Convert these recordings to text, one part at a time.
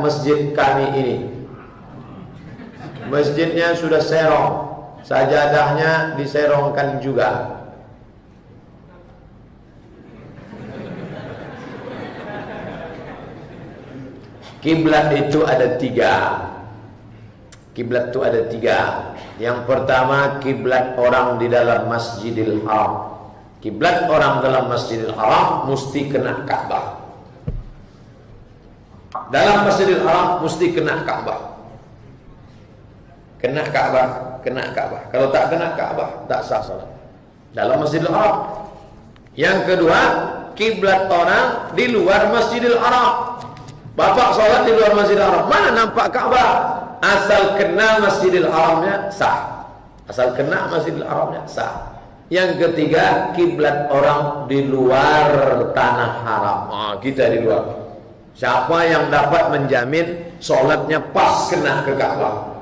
masjid kami ini. Masjidnya sudah serong, sajadahnya diserongkan juga. Kiblat itu ada tiga. Kiblat itu ada tiga. Yang pertama kiblat orang di dalam Masjidil Haram. Kiblat orang dalam Masjidil Haram mesti kena Ka'bah. Dalam Masjidil Haram mesti kena Ka'bah. Kena Ka'bah, kena Ka'bah. Kalau tak kena Ka'bah, tak sah salat. Dalam Masjidil Haram. Yang kedua, kiblat orang di luar Masjidil Haram. Bapak sholat di luar Masjidil Haram, mana nampak Ka'bah? Asal kena Masjidil Haramnya sah. Asal kena Masjidil Haramnya sah. Yang ketiga, kiblat orang di luar tanah haram. Kita di luar. Siapa yang dapat menjamin sholatnya pas kena ke Ka'bah?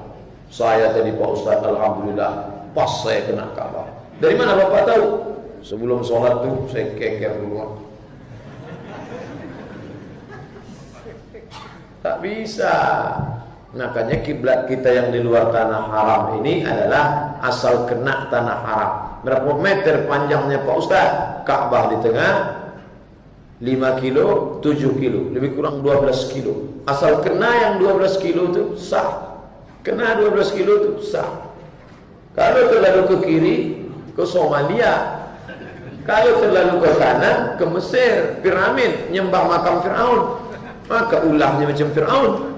Saya tadi Pak Ustaz, alhamdulillah pas saya kena Ka'bah. Dari mana Bapak tahu? Sebelum sholat tuh saya keker dulu. Tak bisa. Makanya kiblat kita yang di luar tanah haram ini adalah asal kena tanah haram. Berapa meter panjangnya Pak Ustaz? Ka'bah di tengah, 5 kilo, 7 kilo, lebih kurang 12 kilo. Asal kena yang 12 kilo itu sah. Kena 12 kilo itu sah. Kalau terlalu ke kiri, ke Somalia. Kalau terlalu ke kanan, ke Mesir, piramid, nyembah makam Fir'aun. Maka ulahnya macam Fir'aun.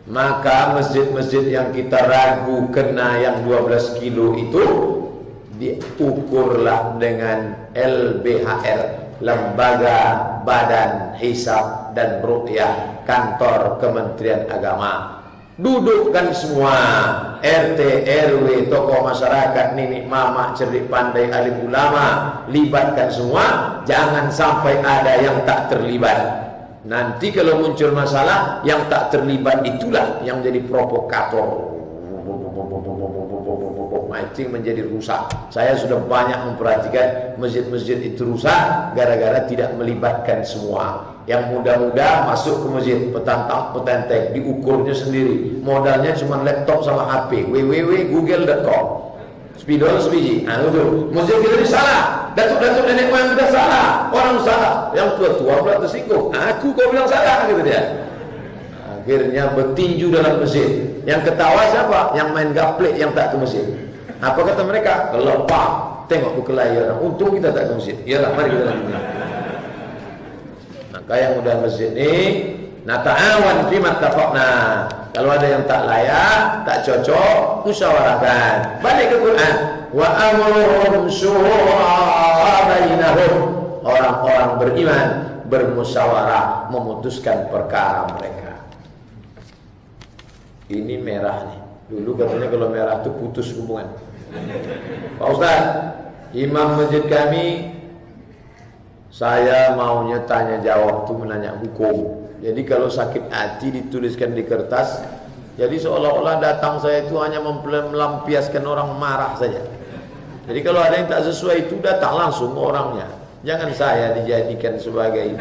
Maka masjid-masjid yang kita ragu kena yang 12 kilo itu diukurlah dengan LBHR, Lembaga Badan Hisab dan Ruqyah, kantor Kementerian Agama. Dudukkan semua RT, RW, tokoh masyarakat, nenek, mama, cerdik pandai, alim ulama, libatkan semua. Jangan sampai ada yang tak terlibat. Nanti kalau muncul masalah, yang tak terlibat itulah yang jadi provokator. Mancing menjadi rusak. Saya sudah banyak memperhatikan masjid-masjid itu rusak gara-gara tidak melibatkan semua. Yang muda-muda masuk ke masjid, petantang, diukurnya sendiri. Modalnya cuma laptop sama HP, www.google.com. Spidol sebiji. Itu masjid kita ini salah. Datuk-datuk nenek moyang kita salah. Orang salah. Yang tua-tua pula tersinggung. Aku kau bilang salah, gitu dia. Akhirnya bertinju dalam masjid. Yang ketawa siapa? Yang main gaplek yang tak ke masjid. Apa kata mereka? Kelepah. Tengok kekelahiran. Untung kita tak ke masjid. Yalah, mari kita lanjutkan. Maka yang udah masjid ini, nata'awan fi mattafaqna. Kalau ada yang tak layak, tak cocok, musyawarahkan. Balik ke Quran. Wa amruhum syura bainahum. Orang-orang beriman bermusyawarah memutuskan perkara mereka. Ini merah nih. Dulu katanya kalau merah itu putus hubungan. Pak Ustaz, imam masjid kami, saya maunya tanya jawab tuh, menanya hukum. Jadi kalau sakit hati dituliskan di kertas, jadi seolah-olah datang saya itu hanya melampiaskan orang marah saja. Jadi kalau ada yang tak sesuai itu datang langsung orangnya. Jangan saya dijadikan sebagai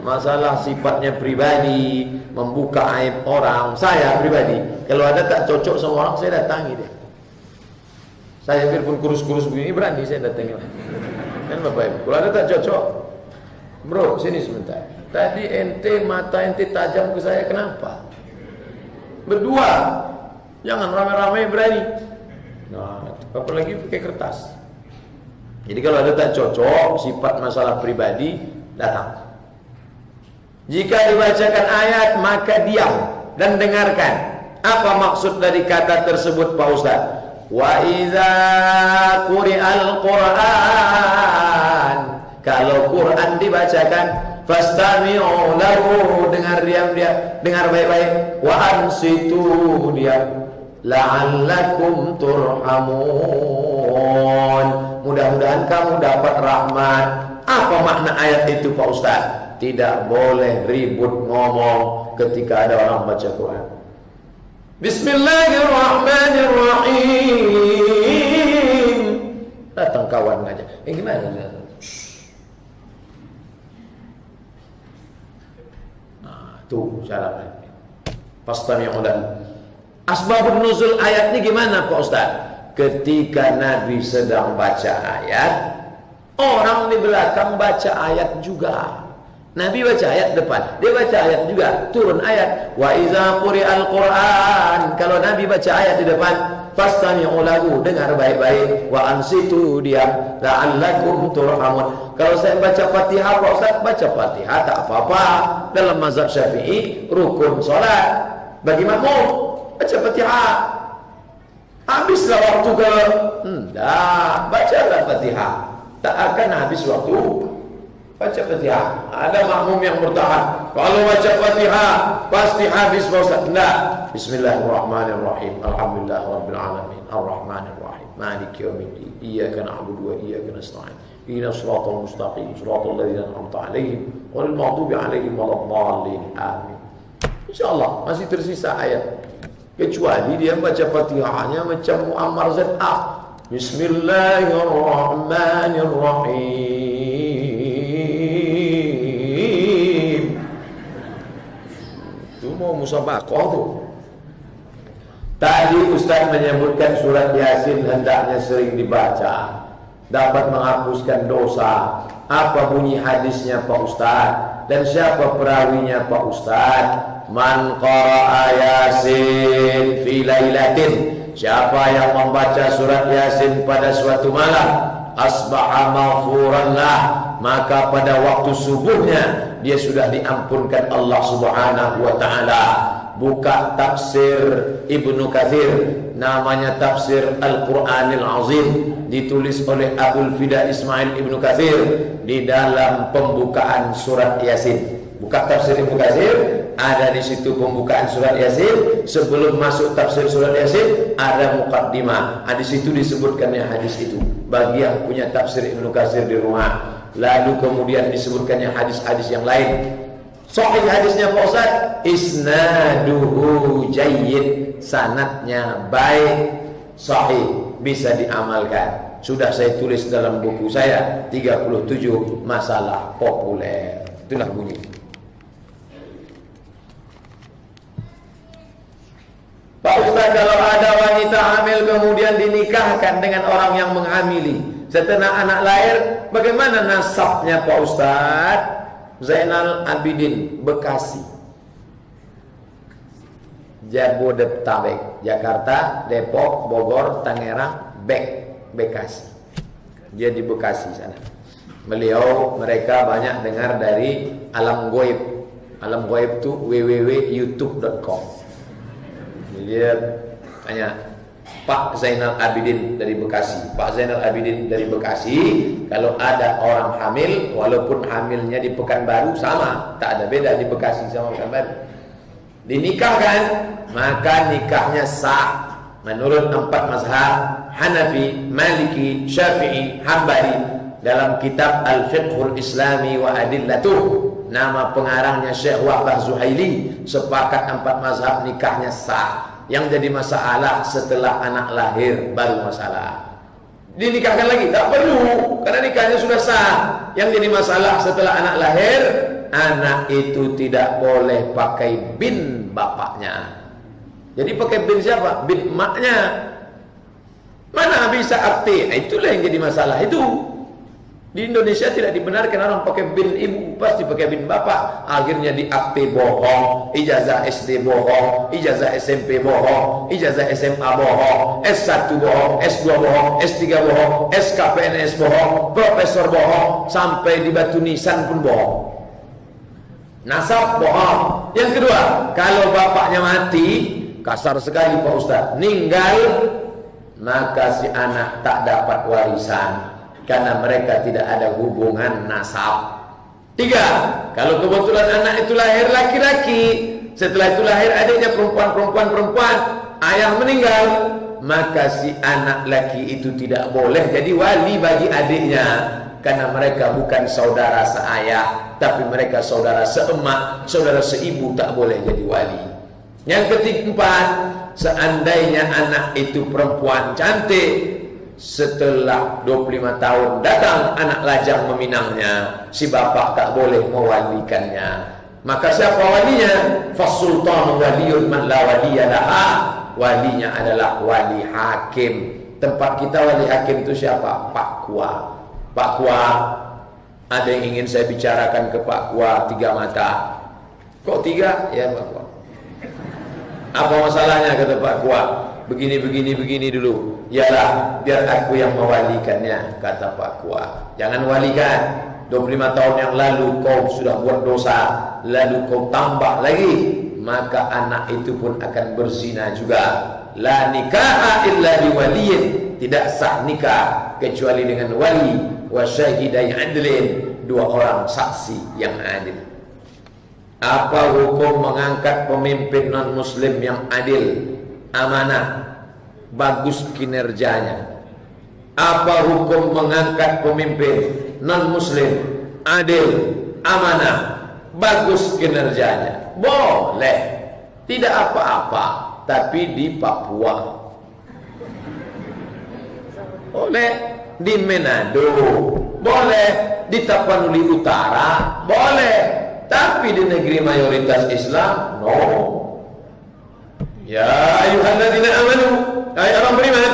masalah sifatnya pribadi, membuka aib orang. Saya pribadi, kalau ada tak cocok sama orang, saya datangi deh. Saya biarpun kurus-kurus begini berani saya datangi. Kan Bapak Ibu, kalau ada tak cocok, bro sini sebentar. Tadi ente mata ente tajam ke saya, kenapa? Berdua, jangan rame-rame berani. Nah, apalagi pakai kertas. Jadi kalau ada tak cocok, sifat masalah pribadi, datang. Jika dibacakan ayat, maka diam dan dengarkan. Apa maksud dari kata tersebut Pak Ustaz? Wa idza quri'al Qur'an, kalau Quran dibacakan, fastami'u lahu, dengar diam-diam, dengar baik-baik. Wa ansitu, diam. La'allakum turhamun, mudah-mudahan kamu dapat rahmat. Apa makna ayat itu Pak Ustaz? Tidak boleh ribut ngomong ketika ada orang baca Quran. Bismillahirrahmanirrahim. Datang kawan aja. Gimana? Tuh syaratnya. Fastami'u lahu. Asbabun nuzul ayat ini gimana Pak Ustaz? Ketika Nabi sedang baca ayat, orang di belakang baca ayat juga. Nabi baca ayat depan, dia baca ayat juga, turun ayat. Wa iza quri'al Qur'an, kalau Nabi baca ayat di depan, fastami'u lahu, dengar baik-baik, wa ansitu diam, la'allakum turhamun. Kalau saya baca Fatihah, Pak Ustaz, baca Fatihah tak apa-apa. Dalam mazhab Syafi'i, rukun salat. Bagi makmum, baca Fatihah. Habislah waktu ke bacalah Fatihah. Tak akan habis waktu. Baca Fatihah. Ada makmum yang bertahan. Kalau baca Fatihah pasti habis Pak Ustaz. Enggak. Bismillahirrahmanirrahim. Alhamdulillahirabbil alamin. Arrahmanirrahim. Maliki yaumiddin. Iyyaka na'budu wa iyyaka nasta'in. Ihdinas siratal mustaqim. Siratal ladzina an'amta 'alaihim ghairil maghdubi 'alaihim waladdallin. Amin. Insyaallah masih tersisa ayat. Kecuali dia baca Fatihahnya macam Muammar ZA. Bismillahirrahmanirrahim. Itu mau musabaqah tuh. Tadi Ustaz menyebutkan surat Yasin hendaknya sering dibaca, dapat menghapuskan dosa. Apa bunyi hadisnya Pak Ustaz? Dan siapa perawinya Pak Ustaz? Man qara'a Yasin fi lailatin, siapa yang membaca surat Yasin pada suatu malam, asbaha maghfuran lah, maka pada waktu subuhnya dia sudah diampunkan Allah Subhanahu wa taala. Buka tafsir Ibnu Katsir, namanya tafsir Al-Qur'anil Azim, ditulis oleh Abul Fida Ismail Ibnu Katsir di dalam pembukaan surat Yasin. Buka tafsir Ibnu Katsir, ada di situ pembukaan surat Yasin. Sebelum masuk tafsir surat Yasin ada muqaddimah. Di situ disebutkannya hadis itu. Bagi yang punya tafsir Ibnu Katsir di rumah, lalu kemudian disebutkannya hadis-hadis yang lain. Sahih hadisnya Pak Ustaz, isnaduhu jayyid, sanadnya baik, sahih, bisa diamalkan. Sudah saya tulis dalam buku saya 37 masalah populer. Itulah bunyi. Pak Ustaz, kalau ada wanita hamil kemudian dinikahkan dengan orang yang menghamili, setelah anak lahir, bagaimana nasabnya Pak Ustaz? Zainal Abidin, Bekasi, Jabodetabek, Jakarta, Depok, Bogor, Tangerang, Bekasi. Dia di Bekasi sana. Mereka banyak dengar dari alam goib. Alam goib itu www.youtube.com. Dia tanya, Pak Zainal Abidin dari Bekasi, Pak Zainal Abidin dari Bekasi, kalau ada orang hamil, walaupun hamilnya di Pekanbaru, sama, tak ada beda di Bekasi sama Pekanbaru, dinikahkan, maka nikahnya sah menurut 4 mazhab, Hanafi, Maliki, Syafi'i, Hambali. Dalam kitab Al-Fiqhul Islami wa Adillatuh, nama pengarangnya Syekh Wahbah Zuhaili, sepakat 4 mazhab nikahnya sah. Yang jadi masalah setelah anak lahir baru masalah. Dinikahkan lagi tak perlu, karena nikahnya sudah sah. Yang jadi masalah setelah anak lahir, anak itu tidak boleh pakai bin bapaknya. Jadi pakai bin siapa? Bin emaknya. Mana bisa akte? Itulah yang jadi masalah itu. Di Indonesia tidak dibenarkan orang pakai bin ibu, pasti pakai bin bapak. Akhirnya di akte bohong, ijazah SD bohong, ijazah SMP bohong, ijazah SMA bohong, S1 bohong, S2 bohong, S3 bohong, SKPNS bohong, profesor bohong, sampai di batu nisan pun bohong. Nasab bohong. Yang kedua, kalau bapaknya mati, kasar sekali Pak Ustaz, meninggal, maka si anak tak dapat warisan, karena mereka tidak ada hubungan nasab. 3, kalau kebetulan anak itu lahir laki-laki, setelah itu lahir adiknya perempuan, ayah meninggal, maka si anak laki itu tidak boleh jadi wali bagi adiknya, karena mereka bukan saudara seayah, tapi mereka saudara seemak, saudara seibu, tak boleh jadi wali. Yang keempat, seandainya anak itu perempuan cantik, setelah 25 tahun datang anak lajang meminangnya, si bapak tak boleh mewalikannya. Maka siapa walinya? Fasultan waliyun man la waliyalaha. Walinya adalah wali hakim. Tempat kita wali hakim itu siapa? Pak Kua. Pak Kua, ada yang ingin saya bicarakan ke Pak Kua 3 mata. Kok 3? Ya Pak Kua. Apa masalahnya kata Pak Kua? Begini dulu. Yalah, biar aku yang mewalikannya, kata Pak Kua. Jangan walikan. 25 tahun yang lalu kau sudah buat dosa, lalu kau tambah lagi, maka anak itu pun akan berzina juga. La nikaha illa biwaliyin, tidak sah nikah kecuali dengan wali, wa syahidai adlin, 2 orang saksi yang adil. Apa hukum mengangkat pemimpin non muslim yang adil, amanah, bagus kinerjanya? Apa hukum mengangkat pemimpin non muslim adil, amanah, bagus kinerjanya? Boleh, tidak apa-apa, tapi di Papua. Boleh di Manado, boleh di Tapanuli Utara, boleh, tapi di negeri mayoritas Islam no. Ya ayyuhalladzina amanu, hai orang beriman,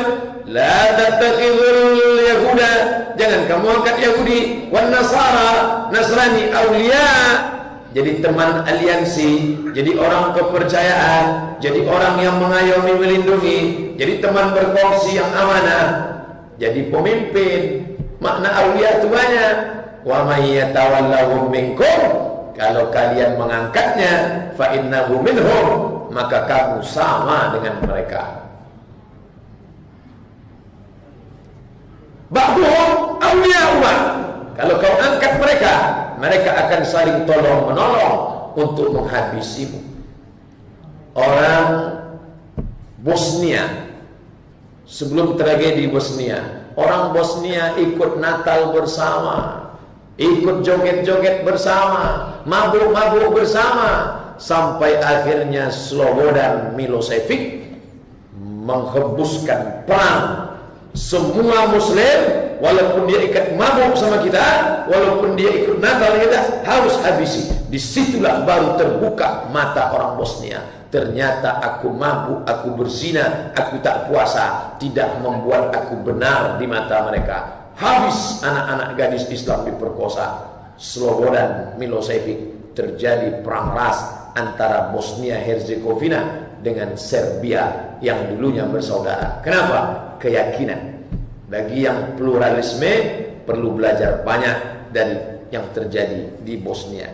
la tattakhidhul yahuda, jangan kamu angkat Yahudi, wan nasara, Nasrani, aulia, jadi teman aliansi, jadi orang kepercayaan, jadi orang yang mengayomi, melindungi, jadi teman berkongsi yang amanah, jadi pemimpin. Makna aulia itu banyak. Wa may yatawallahum minkum, kalau kalian mengangkatnya, fa innahu minhum, maka kamu sama dengan mereka. Ba'duhum awliya'ullah, kalau kau angkat mereka, mereka akan saling tolong menolong untuk menghabisimu. Orang Bosnia, sebelum tragedi Bosnia, orang Bosnia ikut Natal bersama, ikut joget-joget bersama, mabuk-mabuk bersama, sampai akhirnya Slobodan Milosevic menghembuskan perang. Semua muslim, walaupun dia ikut mabuk sama kita, walaupun dia ikut Natal kita, harus habisi. Disitulah baru terbuka mata orang Bosnia. Ternyata aku mabuk, aku berzina, aku tak puasa, tidak membuat aku benar di mata mereka. Habis anak-anak gadis Islam diperkosa. Slobodan Milosevic, terjadi perang ras antara Bosnia Herzegovina dengan Serbia yang dulunya bersaudara. Kenapa? Keyakinan. Bagi yang pluralisme, perlu belajar banyak dari yang terjadi di Bosnia.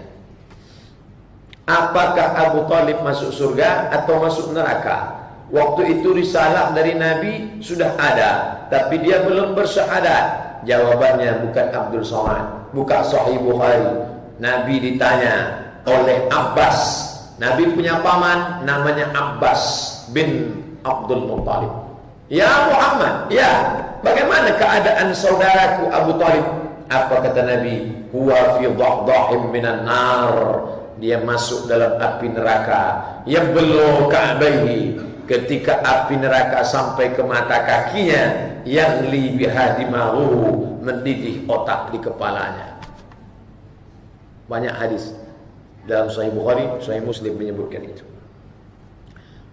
Apakah Abu Talib masuk surga atau masuk neraka? Waktu itu risalah dari Nabi sudah ada, tapi dia belum bersyahadat. Jawabannya bukan Abdul Somad. Buka Sahih Bukhari. Nabi ditanya oleh Abbas. Nabi punya paman namanya Abbas bin Abdul Muttalib. Ya Muhammad, ya, bagaimana keadaan saudaraku Abu Talib? Apa kata Nabi? Huwa fi dhahdahim minan nar, dia masuk dalam api neraka. Yablu ka'baihi, ketika api neraka sampai ke mata kakinya, yang li bihadimahu, mendidih otak di kepalanya. Banyak hadis dalam Sahih Bukhari, Sahih Muslim menyebutkan itu.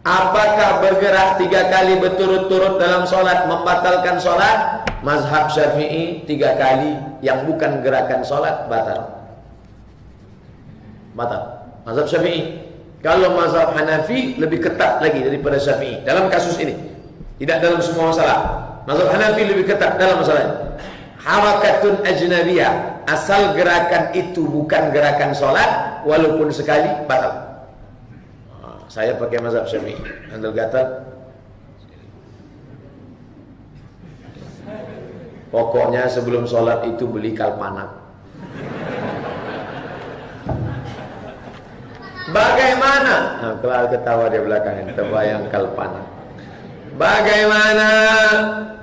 Apakah bergerak 3 kali berturut-turut dalam sholat membatalkan sholat? Mazhab Syafi'i 3 kali yang bukan gerakan sholat batal. Batal. Mazhab Syafi'i. Kalau mazhab Hanafi lebih ketat lagi daripada Syafi'i dalam kasus ini. Tidak dalam semua masalah. Mazhab Hanafi lebih ketat dalam masalah ini. Harakatun ajnabiyah, asal gerakan itu bukan gerakan sholat, walaupun sekali batal. Saya pakai mazhab Syafi'i. Handal gatal, pokoknya sebelum sholat itu beli kalpanak. Bagaimana? Nah, kelar ketawa di belakangnya, terbayang kalpanak. Bagaimana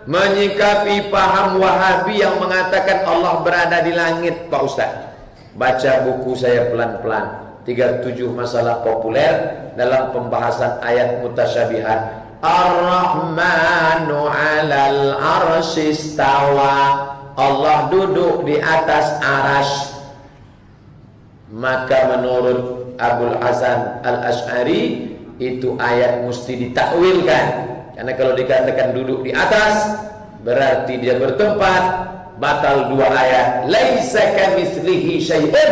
menyikapi paham Wahabi yang mengatakan Allah berada di langit, Pak Ustaz? Baca buku saya pelan-pelan. 37 masalah populer dalam pembahasan ayat mutasyabihat. Ar-Rahmanu 'alal arsy istawa, Allah duduk di atas arasy. Maka menurut Abul Hasan Al-Asy'ari, itu ayat mesti ditakwilkan. Karena kalau dikatakan duduk di atas berarti dia bertempat, batal dua ayat. Laisa kamitslihi syai'un,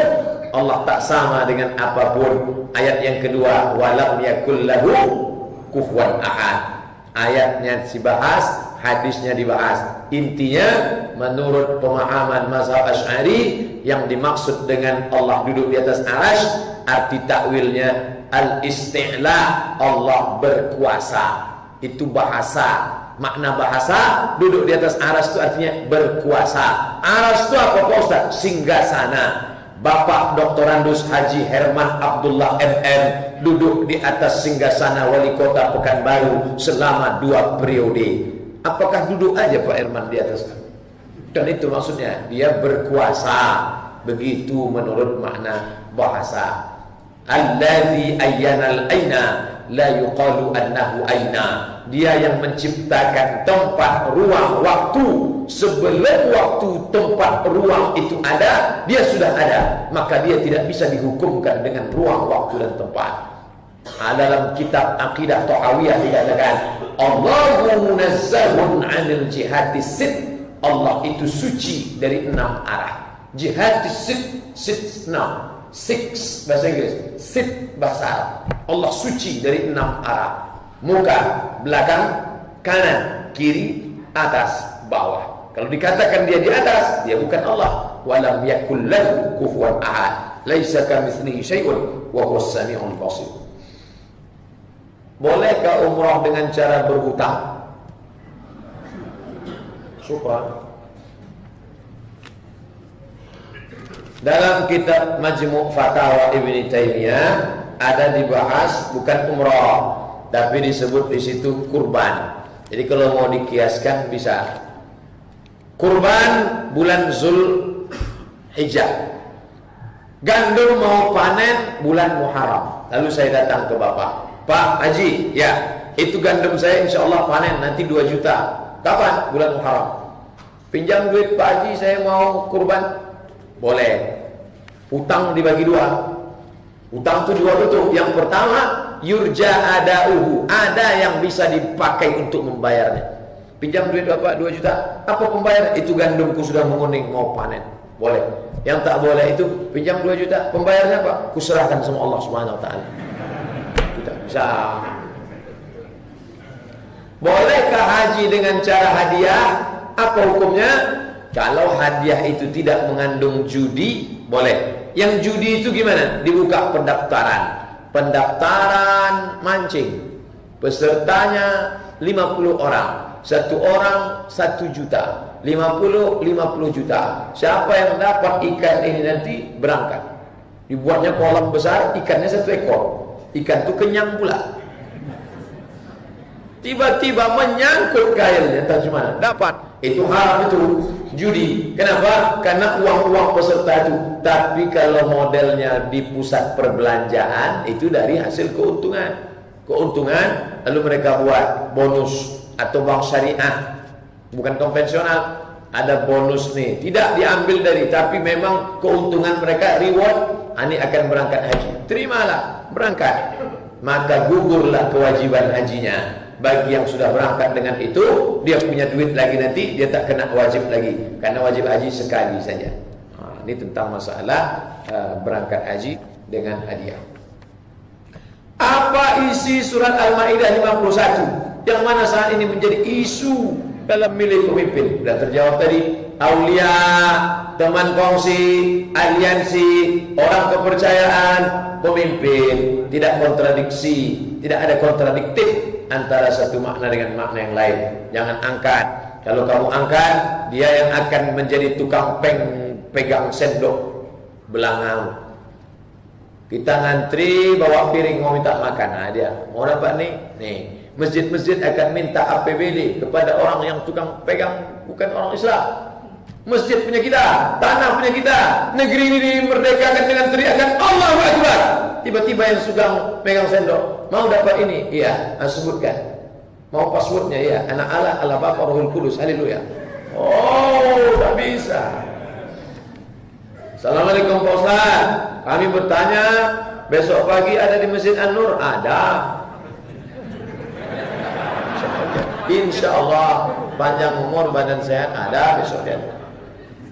Allah tak sama dengan apapun. Ayat yang kedua, walam yakul lahu kufuwan ahad. Ayatnya dibahas, hadisnya dibahas. Intinya menurut pemahaman mazhab Asy'ari, yang dimaksud dengan Allah duduk di atas arasy, arti takwilnya al-isti'la, Allah berkuasa. Itu bahasa. Makna bahasa, duduk di atas arasy itu artinya berkuasa. Arasy itu apa Pak Ustaz? Singgasana. Bapak Doktorandus Haji Herman Abdullah MM duduk di atas singgasana wali kota Pekanbaru selama 2 periode. Apakah duduk aja Pak Herman di atas? Dan itu maksudnya dia berkuasa. Begitu menurut makna bahasa. Alladzi ayyanal aina la yuqalu annahu aina. Dia yang menciptakan tempat, ruang, waktu. Sebelum waktu, tempat, ruang itu ada, dia sudah ada. Maka dia tidak bisa dihukumkan dengan ruang, waktu dan tempat. Dalam kitab Aqidah Thahawiyah dikatakan, Allahu munazzahun 'anil jihati sit. Allah itu suci dari 6 arah. Jihati sit 6. 6 bahasa Inggris, sit bahasa Arab. Allah suci dari 6 arah. Muka, belakang, kanan, kiri, atas, bawah. Kalau dikatakan dia di atas, dia bukan Allah. Walam yakul lahu kufuwan ahad. Laisa kamitslihi syai'un wa huwas samiul basir. Bolehkah umrah dengan cara berhutang? Syukran. Dalam kitab Majmu' Fatawa Ibnu Taimiyah ada dibahas bukan umrah, tapi disebut di situ kurban. Jadi kalau mau dikiaskan bisa. Kurban bulan Zulhijjah. Gandum mau panen bulan Muharram. Lalu saya datang ke Bapak, Pak Haji, ya, itu gandum saya insya Allah panen nanti 2 juta. Kapan? Bulan Muharram. Pinjam duit Pak Haji, saya mau kurban. Boleh. Utang dibagi 2. Utang itu 2 bentuk. Yang pertama, yurja adauhu, ada yang bisa dipakai untuk membayarnya. Pinjam duit Bapak 2 juta, apa pembayar? Itu gandumku sudah menguning mau panen. Boleh. Yang tak boleh itu pinjam 2 juta, pembayarnya Pak, kuserahkan sama Allah Subhanahu wa taala. Tidak bisa. Bolehkah haji dengan cara hadiah? Apa hukumnya? Kalau hadiah itu tidak mengandung judi, boleh. Yang judi itu gimana? Dibuka pendaftaran. Pendaftaran mancing. Pesertanya 50 orang. 1 orang 1 juta. 50 juta. Siapa yang dapat ikan ini nanti berangkat. Dibuatnya kolam besar, ikannya 1 ekor. Ikan itu kenyang pula. Tiba-tiba menyangkut kailnya, entah gimana, dapat. Itu haram, itu judi. Kenapa? Karena uang-uang peserta itu. Tapi kalau modelnya di pusat perbelanjaan, itu dari hasil keuntungan, lalu mereka buat bonus atau bank syariah, bukan konvensional. Ada bonus nih, tidak diambil dari, tapi memang keuntungan mereka, reward. Ini akan berangkat haji, terimalah, berangkat. Maka gugurlah kewajiban hajinya. Bagi yang sudah berangkat dengan itu, dia punya duit lagi nanti, dia tak kena wajib lagi, karena wajib haji sekali saja. Ini tentang masalah berangkat haji dengan hadiah. Apa isi surat Al-Maidah 51 yang mana saat ini menjadi isu dalam milih pemimpin? Sudah terjawab tadi. Aulia, teman kongsi, aliansi, orang kepercayaan, pemimpin. Tidak kontradiksi, tidak ada kontradiktif antara satu makna dengan makna yang lain. Jangan angkat. Kalau kamu angkat, dia yang akan menjadi tukang pegang sendok belangau. Kita ngantri bawa piring mau minta makan. Nah, dia mau dapat nih. Masjid-masjid akan minta APBD kepada orang yang tukang pegang, bukan orang Islam. Masjid punya kita, tanah punya kita, negeri ini dimerdekakan dengan teriakan Allahu Akbar. Tiba-tiba yang sudah pegang sendok mau dapat ini, iya, sebutkan. Mau passwordnya, iya, anak Allah, Allah Bapa, Rohul Kudus, haleluya. Oh, tak bisa. Assalamualaikum Pak Ustaz, kami bertanya, Besok pagi ada di Masjid An-Nur? Ada. Insya Allah panjang umur, badan sehat, ada besok dia.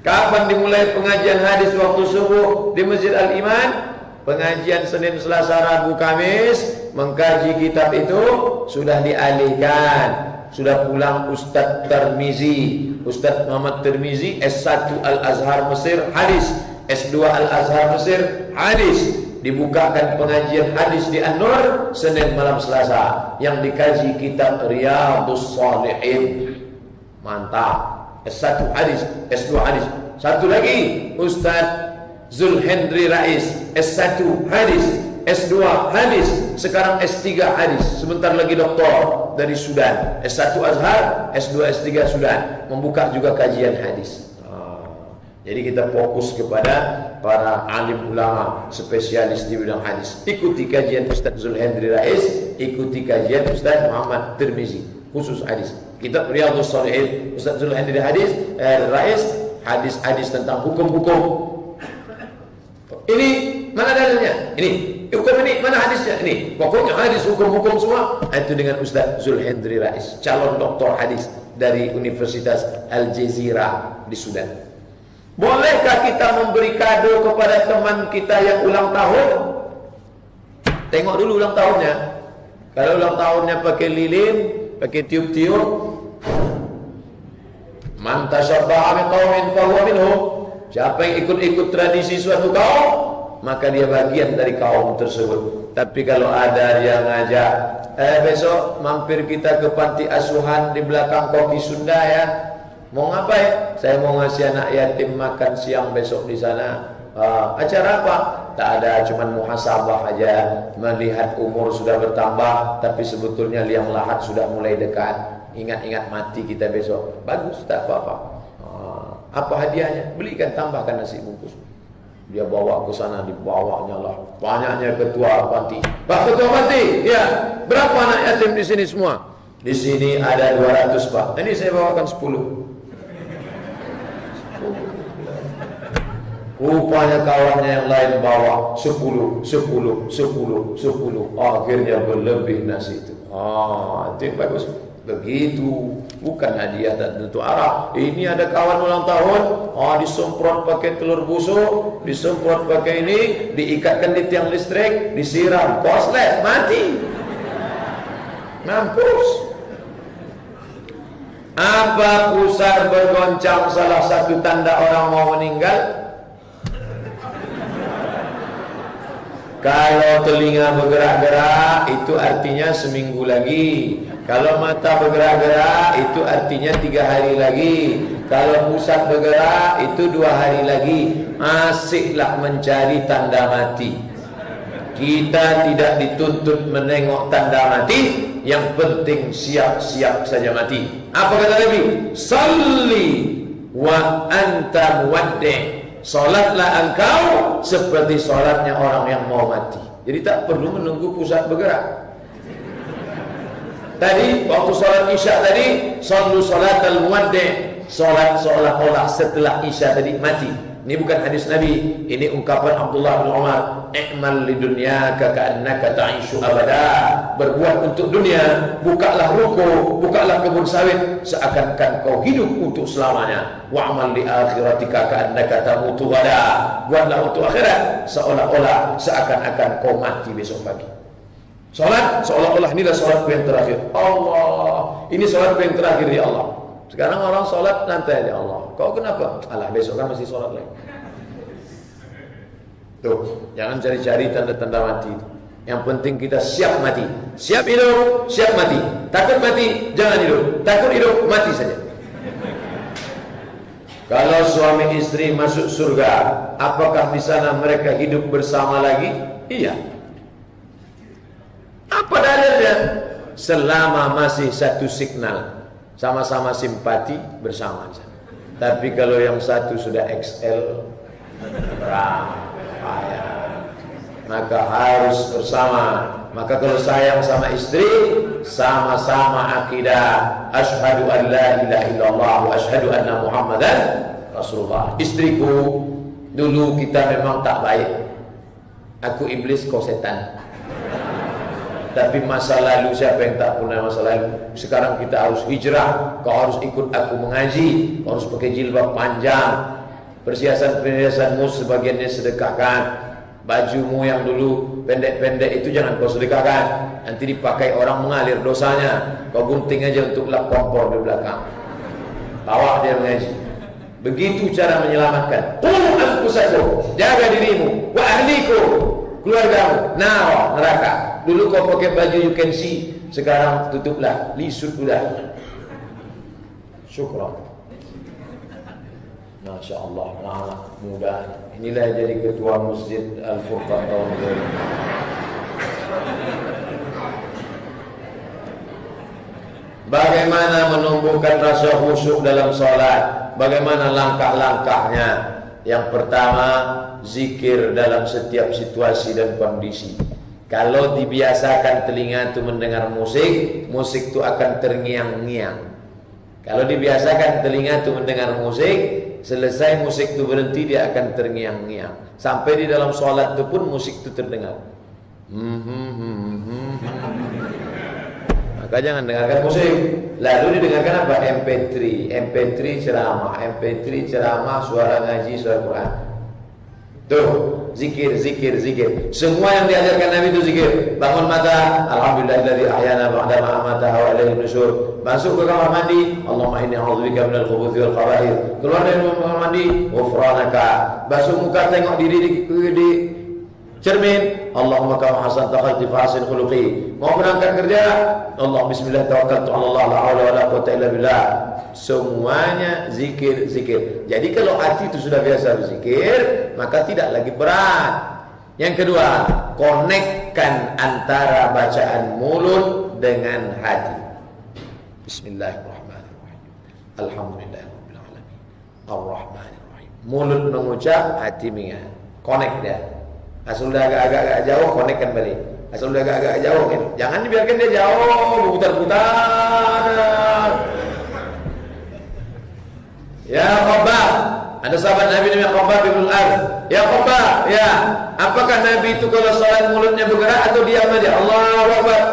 Kapan dimulai pengajian hadis waktu subuh di Masjid Al-Iman? Pengajian Senin, Selasa, Rabu, Kamis. Mengkaji kitab itu sudah dialihkan. Sudah pulang Ustadz Tirmizi, Ustadz Muhammad Tirmizi, S1 Al-Azhar Mesir hadis, S2 Al-Azhar Mesir hadis. Dibukakan pengajian hadis di An-Nur Senin malam Selasa, yang dikaji kitab Riyadhus Shalihin. Mantap. S1 hadis, S2 hadis. Satu lagi Ustaz Zulhendri Rais, S1 hadis, S2 hadis, sekarang S3 hadis, sebentar lagi doktor dari Sudan. S1 Azhar, S2 S3 Sudan, membuka juga kajian hadis. Jadi kita fokus kepada para alim ulama spesialis di bidang hadis. Ikuti kajian Ustaz Zulhendri Rais, ikuti kajian Ustaz Muhammad Tirmizi khusus hadis. Kitab Riyadhus Shalihin Ustaz Zulhendri Rais, hadis-hadis tentang hukum-hukum. Ini mana dalilnya? Ini hukum, ini mana hadisnya? Ini pokoknya hadis, hukum-hukum semua. Itu dengan Ustaz Zulhendri Rais, calon doktor hadis dari Universitas Al Jazeera di Sudan. Bolehkah kita memberi kado kepada teman kita yang ulang tahun? Tengok dulu ulang tahunnya. Kalau ulang tahunnya pakai lilin, pakai tiup-tiup, man tashabbaha biqaumin fahuwa minhum. Siapa yang ikut-ikut tradisi suatu kaum, maka dia bagian dari kaum tersebut. Tapi kalau ada dia ngajak, besok mampir kita ke panti asuhan di belakang Koki Sunda ya. Mau ngapain? Saya mau ngasih anak yatim makan siang besok di sana. Acara apa? Tak ada, cuman muhasabah aja. Melihat umur sudah bertambah, tapi sebetulnya liang lahat sudah mulai dekat. Ingat-ingat mati kita besok. Bagus, tak apa-apa. Apa hadiahnya? Belikan, tambahkan nasi bungkus. Dia bawa ke sana, dibawanya lah. Banyaknya ketua panti. Pak ketua panti, ya. Berapa anak yatim di sini semua? Di sini ada 200 Pak. Ini saya bawakan 10. Rupanya kawannya yang lain bawa 10. Akhirnya berlebih nasi itu. Itu bagus. Begitu. Bukan hadiah tak tentu arah. Ini ada kawan ulang tahun, disemprot pakai telur busuk, disemprot pakai ini, diikatkan di tiang listrik, disiram, koslet, mati. Mampus. Apa pusar bergoncang salah satu tanda orang mau meninggal? Kalau telinga bergerak-gerak, itu artinya seminggu lagi. Kalau mata bergerak-gerak, itu artinya 3 hari lagi. Kalau pusat bergerak, itu 2 hari lagi. Asiklah mencari tanda mati. Kita tidak dituntut menengok tanda mati. Yang penting siap-siap saja mati. Apa kata Nabi? Salli wa anta muwaddi'. Solatlah engkau seperti solatnya orang yang mau mati. Jadi tak perlu menunggu pusat bergerak. Tadi waktu solat isya tadi, sallu salatal muwaddi', solat seolah-olah setelah isya tadi mati. Ini bukan hadis Nabi, ini ungkapan Abdullah bin Umar. I'mal lidunyaka ka'annaka ta'ishu abada. Berbuat untuk dunia, bukalah ruko, bukalah kebun sawit, seakan-akan kau hidup untuk selamanya. Wa'amal li akhiratika ka'annaka tamutu ghadan. Buatlah untuk akhirat, seolah-olah seakan-akan kau mati besok pagi. Salat seolah-olah inilah salatku yang terakhir. Allah, ini salatku yang terakhir ya Allah. Sekarang orang salat nanti ya Allah. Kau kenapa? Alah, besok kan masih salat lagi. Tuh, jangan cari-cari tanda-tanda mati itu. Yang penting kita siap mati. Siap hidup, siap mati. Takut mati, jangan hidup. Takut hidup, mati saja. Kalau suami istri masuk surga, apakah di sana mereka hidup bersama lagi? Iya. Apa dalilnya? Selama masih satu signal, sama-sama simpati bersama. Tapi kalau yang satu sudah XL, maka harus bersama. Maka kalau sayang sama istri, sama-sama akidah asyhadu an la ilaha illallah wa asyhadu anna muhammadan rasulullah. Istriku, dulu kita memang tak baik, Aku iblis, kau setan. Tapi masa lalu, siapa yang tak pernah masa lalu? Sekarang kita harus hijrah. Kau harus ikut aku mengaji. Kau harus pakai jilbab panjang. Perhiasan-perhiasanmu sebagiannya sedekahkan. Bajumu yang dulu pendek-pendek itu jangan kau sedekahkan. Nanti dipakai orang mengalir dosanya. Kau gunting aja untuk lap kompor di belakang. Bawa dia mengaji. Begitu cara menyelamatkan. Qul anfusakum, jaga dirimu, wa ahliku, keluargamu, nar, neraka. Dulu kau pakai baju you can see, sekarang tutuplah, lisut sudah. Syukran. Masya Allah, anak muda. Inilah jadi ketua Masjid Al-Furqan tahun ini. Bagaimana menumbuhkan rasa khusyuk dalam sholat? Bagaimana langkah-langkahnya? Yang pertama, zikir dalam setiap situasi dan kondisi. Kalau dibiasakan telinga itu mendengar musik, musik itu akan terngiang-ngiang. Kalau dibiasakan telinga itu mendengar musik, selesai musik itu berhenti, dia akan terngiang-ngiang. Sampai di dalam sholat itu pun musik itu terdengar. Maka jangan dengarkan musik. Lalu didengarkan apa? MP3, MP3 ceramah, MP3 ceramah, suara ngaji, suara Quran. Tuh, zikir, zikir, zikir. Semua yang diajarkan Nabi itu zikir. Bangun mata, alhamdulillahilladzi ahyana ba'da ma amata wa ilaihi nusyur. Masuk ke kamar mandi, Allahumma inni a'udzubika minal khubuthi wal khaba'ith. Keluar dari kamar mandi, ghufranaka. Basuh muka, tengok diri di cermin, Allahumma kama hasan takhalti fahasin khuluqi. Mau berangkat kerja, Allah bismillah tawakkaltu ala Allah la haula wala quwwata illa billah. Semuanya zikir, zikir. Jadi kalau hati itu sudah biasa berzikir, maka tidak lagi berat. Yang kedua, konekkan antara bacaan mulut dengan hati. Bismillahirrahmanirrahim. Alhamdulillahirabbil alamin. Arrahmanirrahim. Mulut mengucap, hati mengingat. Konek dia. Asal udah agak-agak jauh, konekkan balik. Asal udah agak-agak jauh, kan? Jangan dibiarkan dia jauh, berputar-putar. Ya Khabbab, ada sahabat Nabi namanya Khabbab bin Al-Arth. Ya Khabbab, ya, apakah Nabi itu kalau salat mulutnya bergerak atau diam aja? Allahu Akbar.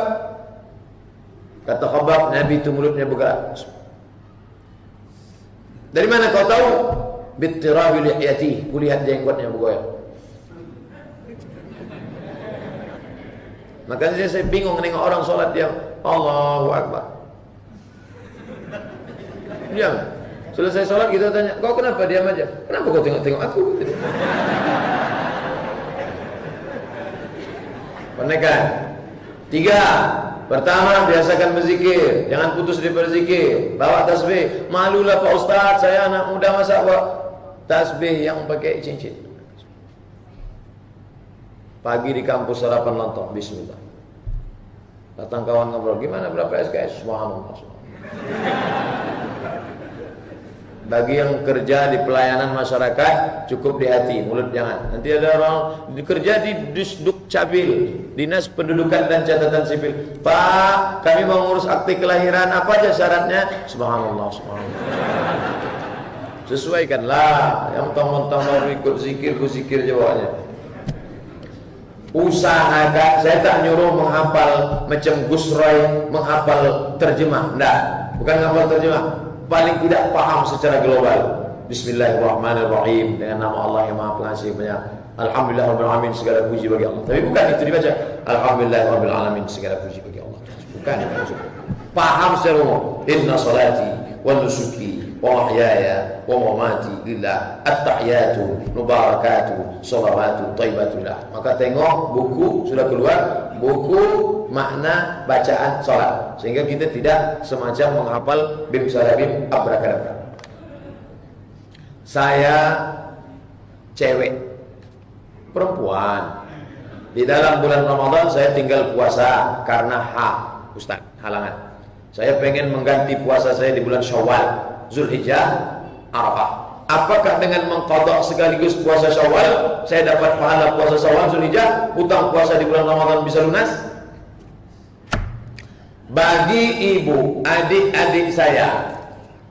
Kata Khabbab, Nabi itu mulutnya bergerak. Dari mana kau tahu? Bittirabi lihiyati, kulihat jenggotnya bergoyang. Makanya saya bingung nengok orang sholat diam. Allahu Akbar. Diam. Selesai sholat kita tanya, kau kenapa diam aja? Kenapa kau tengok-tengok aku? Konekkan. 3. Pertama, biasakan berzikir. Jangan putus di berzikir. Bawa tasbih. Malulah Pak Ustaz, saya anak muda masa bawa tasbih yang pakai cincin. Pagi di kampus sarapan lontong, bismillah. Datang kawan ngobrol, gimana berapa SKS? Subhanallah. Bagi yang kerja di pelayanan masyarakat, cukup di hati, mulut jangan. Nanti ada orang kerja di Disduk Cabil, Dinas Pendudukan dan Catatan Sipil. Pak, kami mau ngurus akte kelahiran, apa aja syaratnya? Subhanallah, subhanallah. Sesuaikanlah, yang mentang-mentang mau ikut zikir, ku zikir jawabannya. Usahakan, saya tak nyuruh menghafal macam Gus Roy, menghafal terjemah. Enggak, bukan menghafal terjemah. Paling tidak paham secara global. Bismillahirrahmanirrahim, dengan nama Allah yang Maha Pengasih Penyayang. Alhamdulillahirabbil alamin, segala puji bagi Allah. Tapi bukan itu dibaca. Alhamdulillahirabbil alamin, segala puji bagi Allah. Bukan itu maksudnya. Paham secara umum. Inna salati wa nusuki wa mahyaya wa mamati lillah, at-tahiyatu mubarakatu shalawatu thayyibatullah. Maka tengok buku sudah keluar, buku makna bacaan salat, sehingga kita tidak semacam menghafal bim sarabim abrakadabra. Saya cewek, perempuan. Di dalam bulan Ramadan saya tinggal puasa karena Ustaz, halangan. Saya pengen mengganti puasa saya di bulan Syawal, Zulhijjah, Arafah. Apakah dengan mengqadha sekaligus puasa Syawal, saya dapat pahala puasa Syawal, Zulhijjah, utang puasa di bulan Ramadan bisa lunas? Bagi ibu, adik-adik saya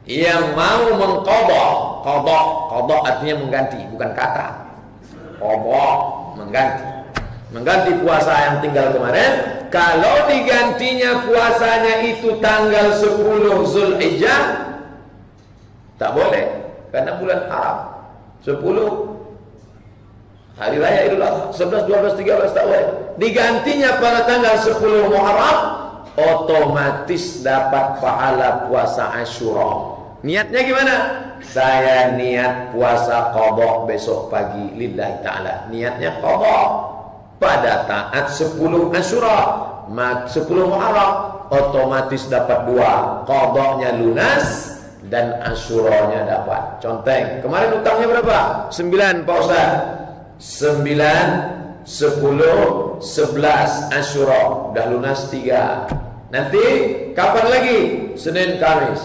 yang mau mengqadha, qadha artinya mengganti, bukan kata. Qadha, mengganti. mengganti puasa yang tinggal kemarin. Kalau digantinya puasanya itu tanggal 10 Zulhijjah, tak boleh, karena bulan haram. 10 hari raya Idul Adha, 11, 12, 13 tak boleh. Digantinya pada tanggal 10 Muharram, otomatis dapat pahala puasa Asyura. Niatnya gimana? Saya niat puasa qadha besok pagi lillahi ta'ala. Niatnya qadha pada taat 10 Asyura, 10 Muharram, otomatis dapat 2. Qadhanya lunas dan Asyuranya dapat. Conteng, kemarin utangnya berapa? 9 Pak Ustaz. 9, 10, 11 Asyura, udah lunas 3. Nanti kapan lagi? Senin Kamis.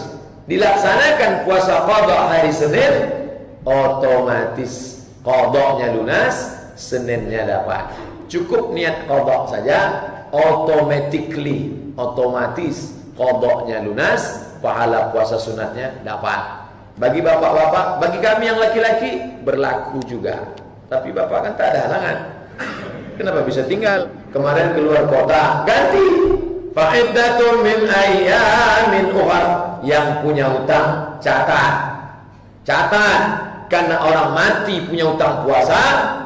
Dilaksanakan puasa qadha hari Senin, otomatis qadhanya lunas, Seninnya dapat. Cukup niat qadha saja, otomatis qadhanya lunas, pahala puasa sunatnya dapat. Bagi bapak-bapak, bagi kami yang laki-laki berlaku juga. Tapi bapak kan tak ada halangan. Kenapa bisa tinggal? Kemarin keluar kota, ganti. Fa'iddatun min ayyamin ukhar. Yang punya utang, catat. Karena orang mati punya utang puasa,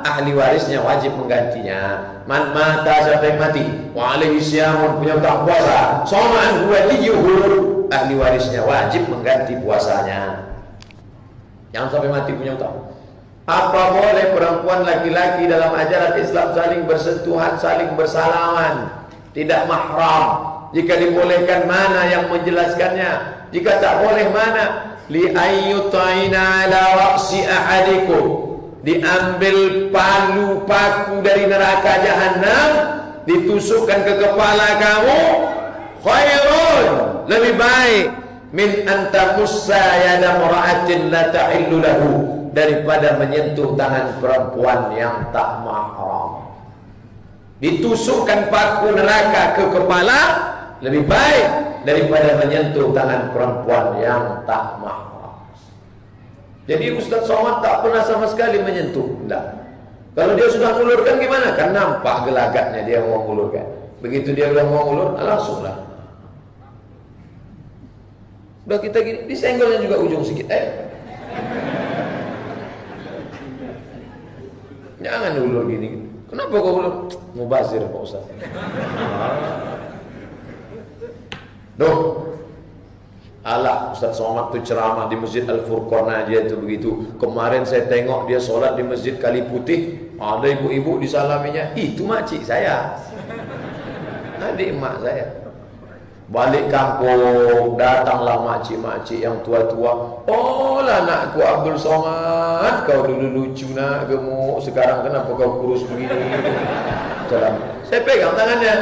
ahli warisnya wajib menggantinya. Man mata, siapa yang mati, wa alaihi syamun, punya utang puasa, soman waliyuhu, ahli warisnya wajib mengganti puasanya. Jangan sampai mati punya utang. Apa boleh perempuan laki-laki dalam ajaran Islam saling bersentuhan, saling bersalaman, tidak mahram? Jika dibolehkan, mana yang menjelaskannya? Jika tak boleh, mana? Li ayyutaina ala ra'si ahadikum, diambil palu paku dari neraka jahanam, ditusukkan ke kepala kamu, khairun, lebih baik, min antamussa yada mar'atin la tahillu lahu, daripada menyentuh tangan perempuan yang tak mahram. Ditusukkan paku neraka ke kepala lebih baik daripada menyentuh tangan perempuan yang tak mahram. Jadi Ustaz Somad tak pernah sama sekali menyentuh. Tidak. Kalau dia sudah ngulurkan gimana? Kan nampak gelagatnya dia mau ngulurkan. Begitu dia udah mau ngulur, langsung lah. Udah kita gini, disenggolnya juga ujung sedikit. Jangan ulur gini. Kenapa kau ulur? Mubazir Pak Ustaz. Duh. Alah, Ustaz Somad tu ceramah di Masjid Al-Furqan aja itu begitu. Kemarin saya tengok dia solat di Masjid Kali Putih, ada ibu-ibu disalaminya. Itu makcik saya, adik emak saya. Balik kampung, datanglah makcik-makcik yang tua-tua. Oh lah anakku Abdul Somad, kau dulu lucu nak, gemuk. Sekarang kenapa kau kurus begini? Jalan. Saya pegang tangannya.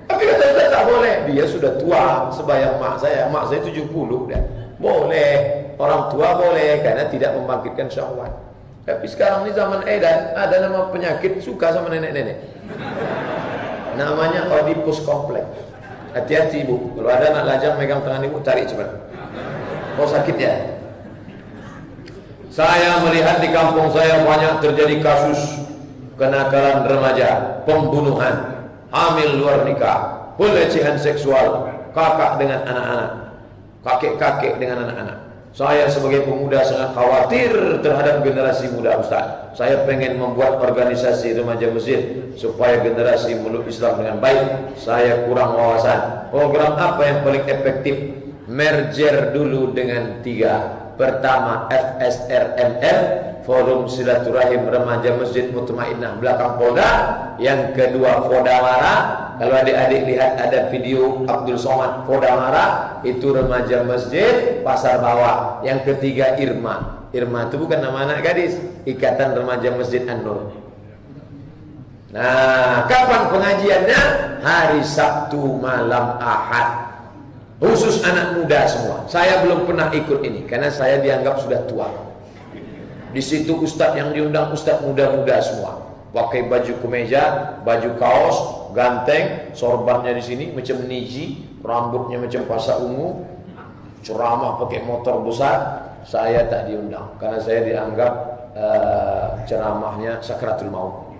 Tapi kata Ustaz tak boleh. Dia sudah tua, sebaya mak saya. Mak saya 70 dah. Boleh, orang tua boleh, karena tidak membangkitkan syahwat. Tapi sekarang ni zaman edan, ada nama penyakit suka sama nenek-nenek. Namanya Oedipus Complex. Hati-hati ibu, kalau ada anak lajang megang tangan ibu, tarik cepat. Kau sakit ya? Saya melihat di kampung saya banyak terjadi kasus kenakalan remaja, pembunuhan, hamil luar nikah, pelecehan seksual, kakak dengan anak-anak, kakek-kakek dengan anak-anak. Saya sebagai pemuda sangat khawatir terhadap generasi muda Ustaz. Saya pengen membuat organisasi remaja masjid supaya generasi meluk Islam dengan baik. Saya kurang wawasan. Program apa yang paling efektif? Merger dulu dengan 3. Pertama FSRMM, Forum Silaturahim Remaja Masjid Mutmainnah belakang Polda. Yang kedua Fodamara. Kalau adik-adik lihat ada video Abdul Somad Fodamara, itu remaja masjid Pasar Bawah. Yang ketiga Irma. Irma itu bukan nama anak gadis, Ikatan Remaja Masjid An-Nur. Nah, kapan pengajiannya? Hari Sabtu malam Ahad. Khusus anak muda semua. Saya belum pernah ikut ini karena saya dianggap sudah tua. Di situ ustadz yang diundang ustadz muda-muda semua. Pakai baju kemeja, baju kaos, ganteng, sorbannya di sini macam niji, rambutnya macam pasak ungu, ceramah pakai motor besar. Saya tak diundang karena saya dianggap ceramahnya sakratul maut.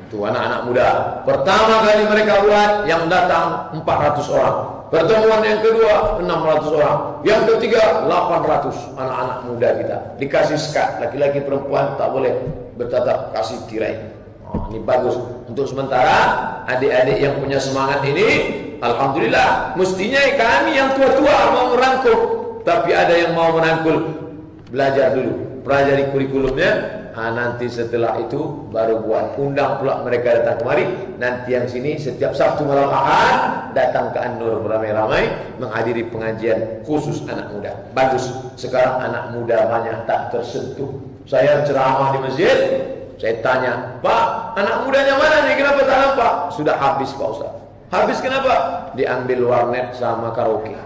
Itu anak-anak muda. Pertama kali mereka buat, yang datang 400 orang. Pertemuan yang kedua 600 orang. Yang ketiga 800 anak-anak muda kita. Dikasih sekat, laki-laki perempuan tak boleh bertatap, kasih tirai. Oh, ini bagus. Untuk sementara adik-adik yang punya semangat ini, alhamdulillah. Mestinya kami yang tua-tua mau merangkul, tapi ada yang mau merangkul. Belajar dulu, pelajari kurikulumnya. Nanti setelah itu baru buat, undang pula mereka datang kemari. Nanti yang sini setiap Sabtu malam Ahad datang ke An-Nur beramai-ramai menghadiri pengajian khusus anak muda. Bagus. Sekarang anak muda banyak tak tersentuh. Saya ceramah di masjid, saya tanya, Pak, anak mudanya mana nih? Kenapa tak nampak? Sudah habis Pak Ustaz. Habis kenapa? Diambil warnet sama karaoke.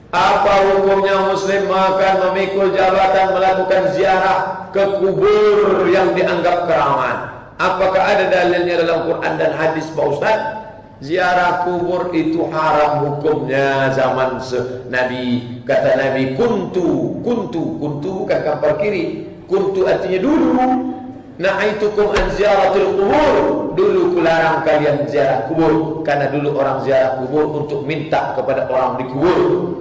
Apa hukumnya muslim makan, memikul jabatan, melakukan ziarah ke kubur yang dianggap keramat? Apakah ada dalilnya dalam Quran dan hadis Pak Ustaz? Ziarah kubur itu haram hukumnya zaman Nabi. Kata Nabi, kuntu bukan kampar kiri. Kuntu artinya dulu. Nahaitukum an ziyaratul kubur. Dulu kularang kalian ziarah kubur, karena dulu orang ziarah kubur untuk minta kepada orang di kubur.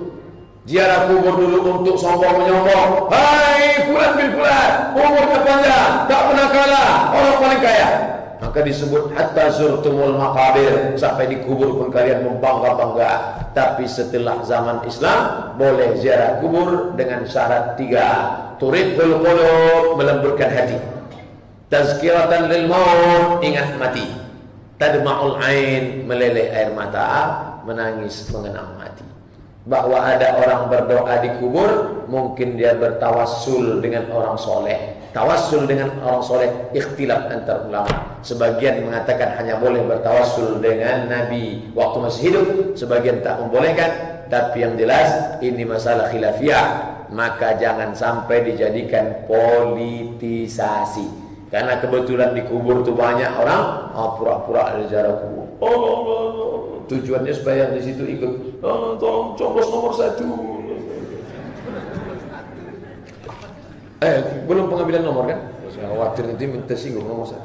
Ziarah kubur dulu untuk sombong menyombong. Hai fulan bin fulan, umurnya panjang, tak pernah kalah, orang paling kaya. Maka disebut hatta zurtumul maqabir, sampai di kubur pun kalian membangga-bangga. Tapi setelah zaman Islam boleh ziarah kubur dengan syarat 3. Turibul qulub, melemburkan hati. Tazkiratan lil maut, ingat mati. Tadma'ul ain, meleleh air mata, menangis mengenang mati. Bahwa ada orang berdoa di kubur, mungkin dia bertawassul dengan orang soleh. Tawassul dengan orang soleh ikhtilaf antar ulama. Sebagian mengatakan hanya boleh bertawassul dengan Nabi waktu masih hidup, sebagian tak membolehkan. Tapi yang jelas ini masalah khilafiyah, maka jangan sampai dijadikan politisasi. Karena kebetulan di kubur itu banyak orang pura-pura ada ziarah kubur. Tujuannya supaya di situ ikut. Tolong coblos nomor 1. Belum pengambilan nomor kan? Saya khawatir nanti tersinggung nomor 1.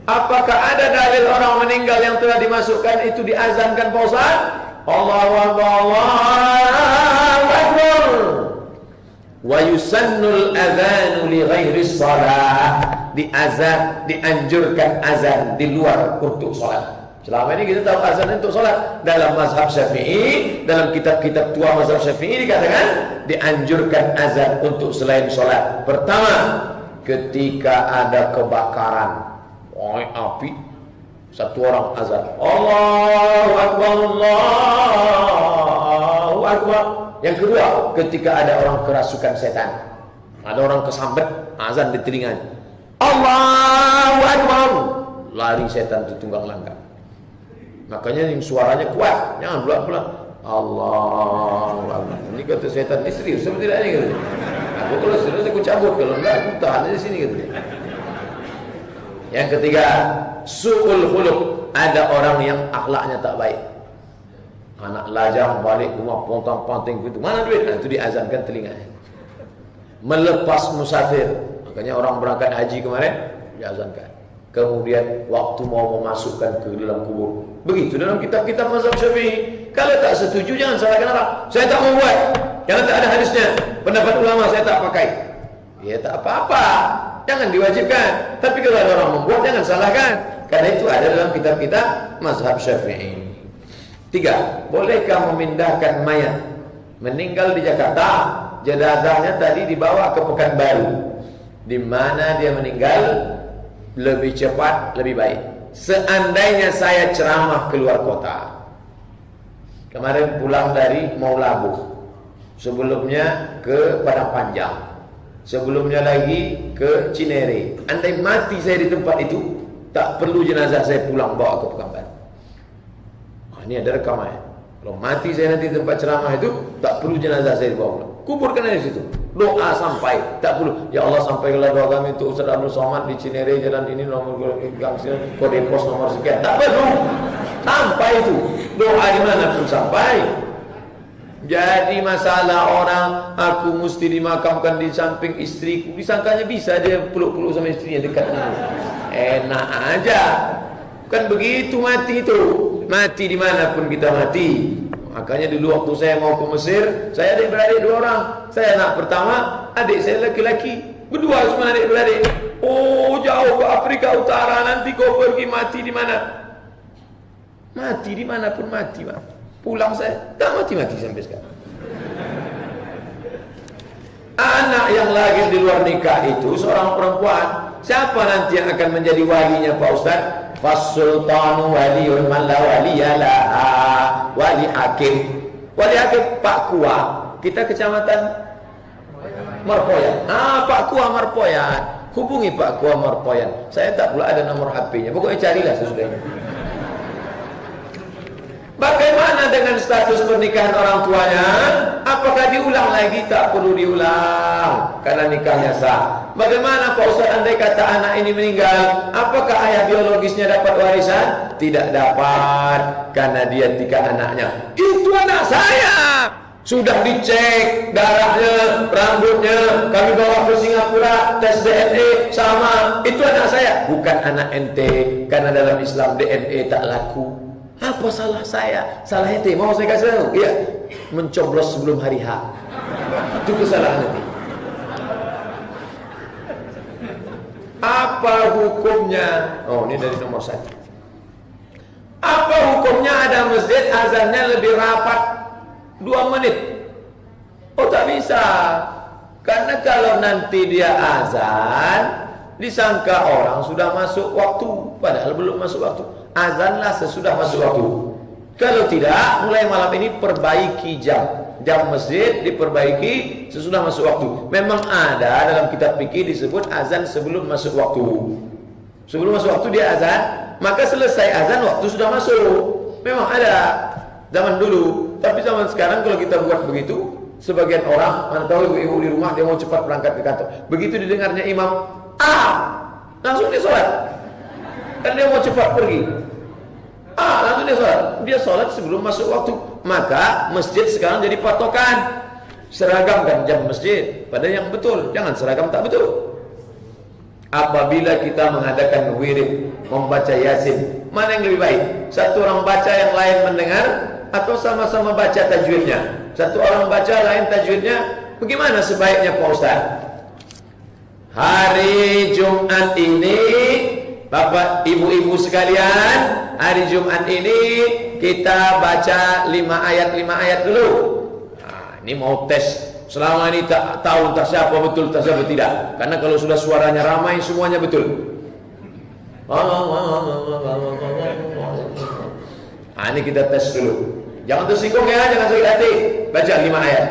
Apakah ada dalil orang meninggal yang telah dimasukkan itu diazankan Pak Ustaz? Allahu Akbar, Allahu Akbar. Wa yusannul adzanu li ghairi shalah. Dianjurkan azan di luar untuk sholat. Selama ini kita tahu azan untuk sholat. Dalam mazhab Syafi'i, dalam kitab-kitab tua mazhab Syafi'i dikatakan dianjurkan azan untuk selain sholat. Pertama, ketika ada kebakaran, api, satu orang azan, Allahu Akbar, Allahu Akbar. Yang kedua, ketika ada orang kerasukan setan, ada orang kesambet, azan di telinganya, Allahu Akbar, lari setan itu tunggang langgang. Makanya yang suaranya kuat, jangan pelan-pelan. Allahu Akbar. Ini kata setan, ini serius seperti ini gitu. Aku kalau serius aku cabut, kalau enggak aku tahan di sini gitu. Yang ketiga, su'ul khuluq, ada orang yang akhlaknya tak baik. Anak lajang balik rumah pontang-panting gitu. Mana duit? Nah, itu diazankan telinganya. Melepas musafir. Makanya orang berangkat haji kemarin diazankan. Kemudian waktu mau memasukkan ke dalam kubur. Begitu dalam kitab-kitab mazhab Syafi'i. Kalau tak setuju jangan salahkan orang. Saya tak mau buat karena tak ada hadisnya. Pendapat ulama saya tak pakai. Ya tak apa-apa. Jangan diwajibkan. Tapi kalau ada orang membuat jangan salahkan. Karena itu ada dalam kitab-kitab mazhab Syafi'i. 3. Bolehkah memindahkan mayat meninggal di Jakarta? Jenazahnya tadi dibawa ke Pekanbaru, di mana dia meninggal lebih cepat, lebih baik. Seandainya saya ceramah keluar kota, kemarin pulang dari Maulabu, sebelumnya ke Padang Panjang, sebelumnya lagi ke Cinere. Andai mati saya di tempat itu, tak perlu jenazah saya pulang bawa ke Pekanbaru. Ini ada rekamannya. Kalau mati saya nanti di tempat ceramah itu, tak perlu jenazah saya dibawa pulang. Kuburkan aja di situ. Doa sampai, tak perlu. Ya Allah, sampaikanlah doa kami untuk Ustaz Abdul Somad di Cinere, jalan ini nomor gang sekian, kode pos nomor sekian. Tak perlu. Sampai itu. Doa di mana pun sampai. Jadi masalah orang, aku mesti dimakamkan di samping istriku, disangkanya bisa dia peluk-peluk sama istrinya dekat. Enak aja. Kan begitu mati itu. Mati dimanapun kita mati. Makanya dulu waktu saya mau ke Mesir, saya adik-beradik 2 orang. Saya anak pertama, adik saya laki-laki. Berdua semua adik-beradik. Oh, jauh ke Afrika Utara, nanti kau pergi mati di mana? Mati dimanapun mati, Pak. Pulang saya, tak mati-mati sampai sekarang. Anak yang lahir di luar nikah itu seorang perempuan. Siapa nanti yang akan menjadi walinya Pak Ustaz? Fasultanu waliyun man la waliyalaha. Wali hakim. Wali hakim Pak Kua. Kita kecamatan Marpoyan. Pak Kua Marpoyan. Hubungi Pak Kua Marpoyan. Saya tak pula ada nomor HP-nya. Pokoknya carilah sesudahnya. Bagaimana dengan status pernikahan orang tuanya? Apakah diulang lagi? Tak perlu diulang karena nikahnya sah. Bagaimana Pak Ustaz andai kata anak ini meninggal? Apakah ayah biologisnya dapat warisan? Tidak dapat karena dia tiga anaknya. Itu anak saya. Sudah dicek darahnya, rambutnya, kami bawa ke Singapura, tes DNA sama. Itu anak saya, bukan anak ente. Karena dalam Islam DNA tak laku. Apa salah saya? Salah ente, mau saya kasih tahu? Iya, mencoblos sebelum hari H. Itu kesalahan ente. Apa hukumnya? Oh, ini dari nomor 1. Apa hukumnya ada masjid azannya lebih rapat 2 menit? Oh, tak bisa. Karena kalau nanti dia azan, disangka orang sudah masuk waktu, padahal belum masuk waktu. Azanlah sesudah masuk waktu. Kalau tidak, mulai malam ini perbaiki jam masjid diperbaiki sesudah masuk waktu. Memang ada dalam kitab fikih disebut azan sebelum masuk waktu. Sebelum masuk waktu dia azan, maka selesai azan waktu sudah masuk. Memang ada zaman dulu. Tapi zaman sekarang kalau kita buat begitu, sebagian orang, mana tahu ibu-ibu di rumah dia mau cepat berangkat ke kantor. Begitu didengarnya imam, langsung dia sholat. Kan dia mau cepat pergi. Langsung dia sholat. Dia sholat sebelum masuk waktu. Maka masjid sekarang jadi patokan. Seragamkan jam masjid pada yang betul. Jangan seragam tak betul. Apabila kita mengadakan wirid, membaca yasin, mana yang lebih baik? Satu orang baca, yang lain mendengar, atau sama-sama baca tajwidnya? Satu orang baca, lain tajwidnya. Bagaimana sebaiknya Pak Ustaz? Hari Jumat ini, Bapak Ibu-ibu sekalian, hari Jumat ini kita baca 5 ayat dulu. Ini mau tes. Selama ini tak tahu tak siapa betul, tak siapa tidak. Karena kalau sudah suaranya ramai semuanya betul. Ini kita tes dulu. Jangan tersinggung ya, jangan sakit hati. Baca 5 ayat.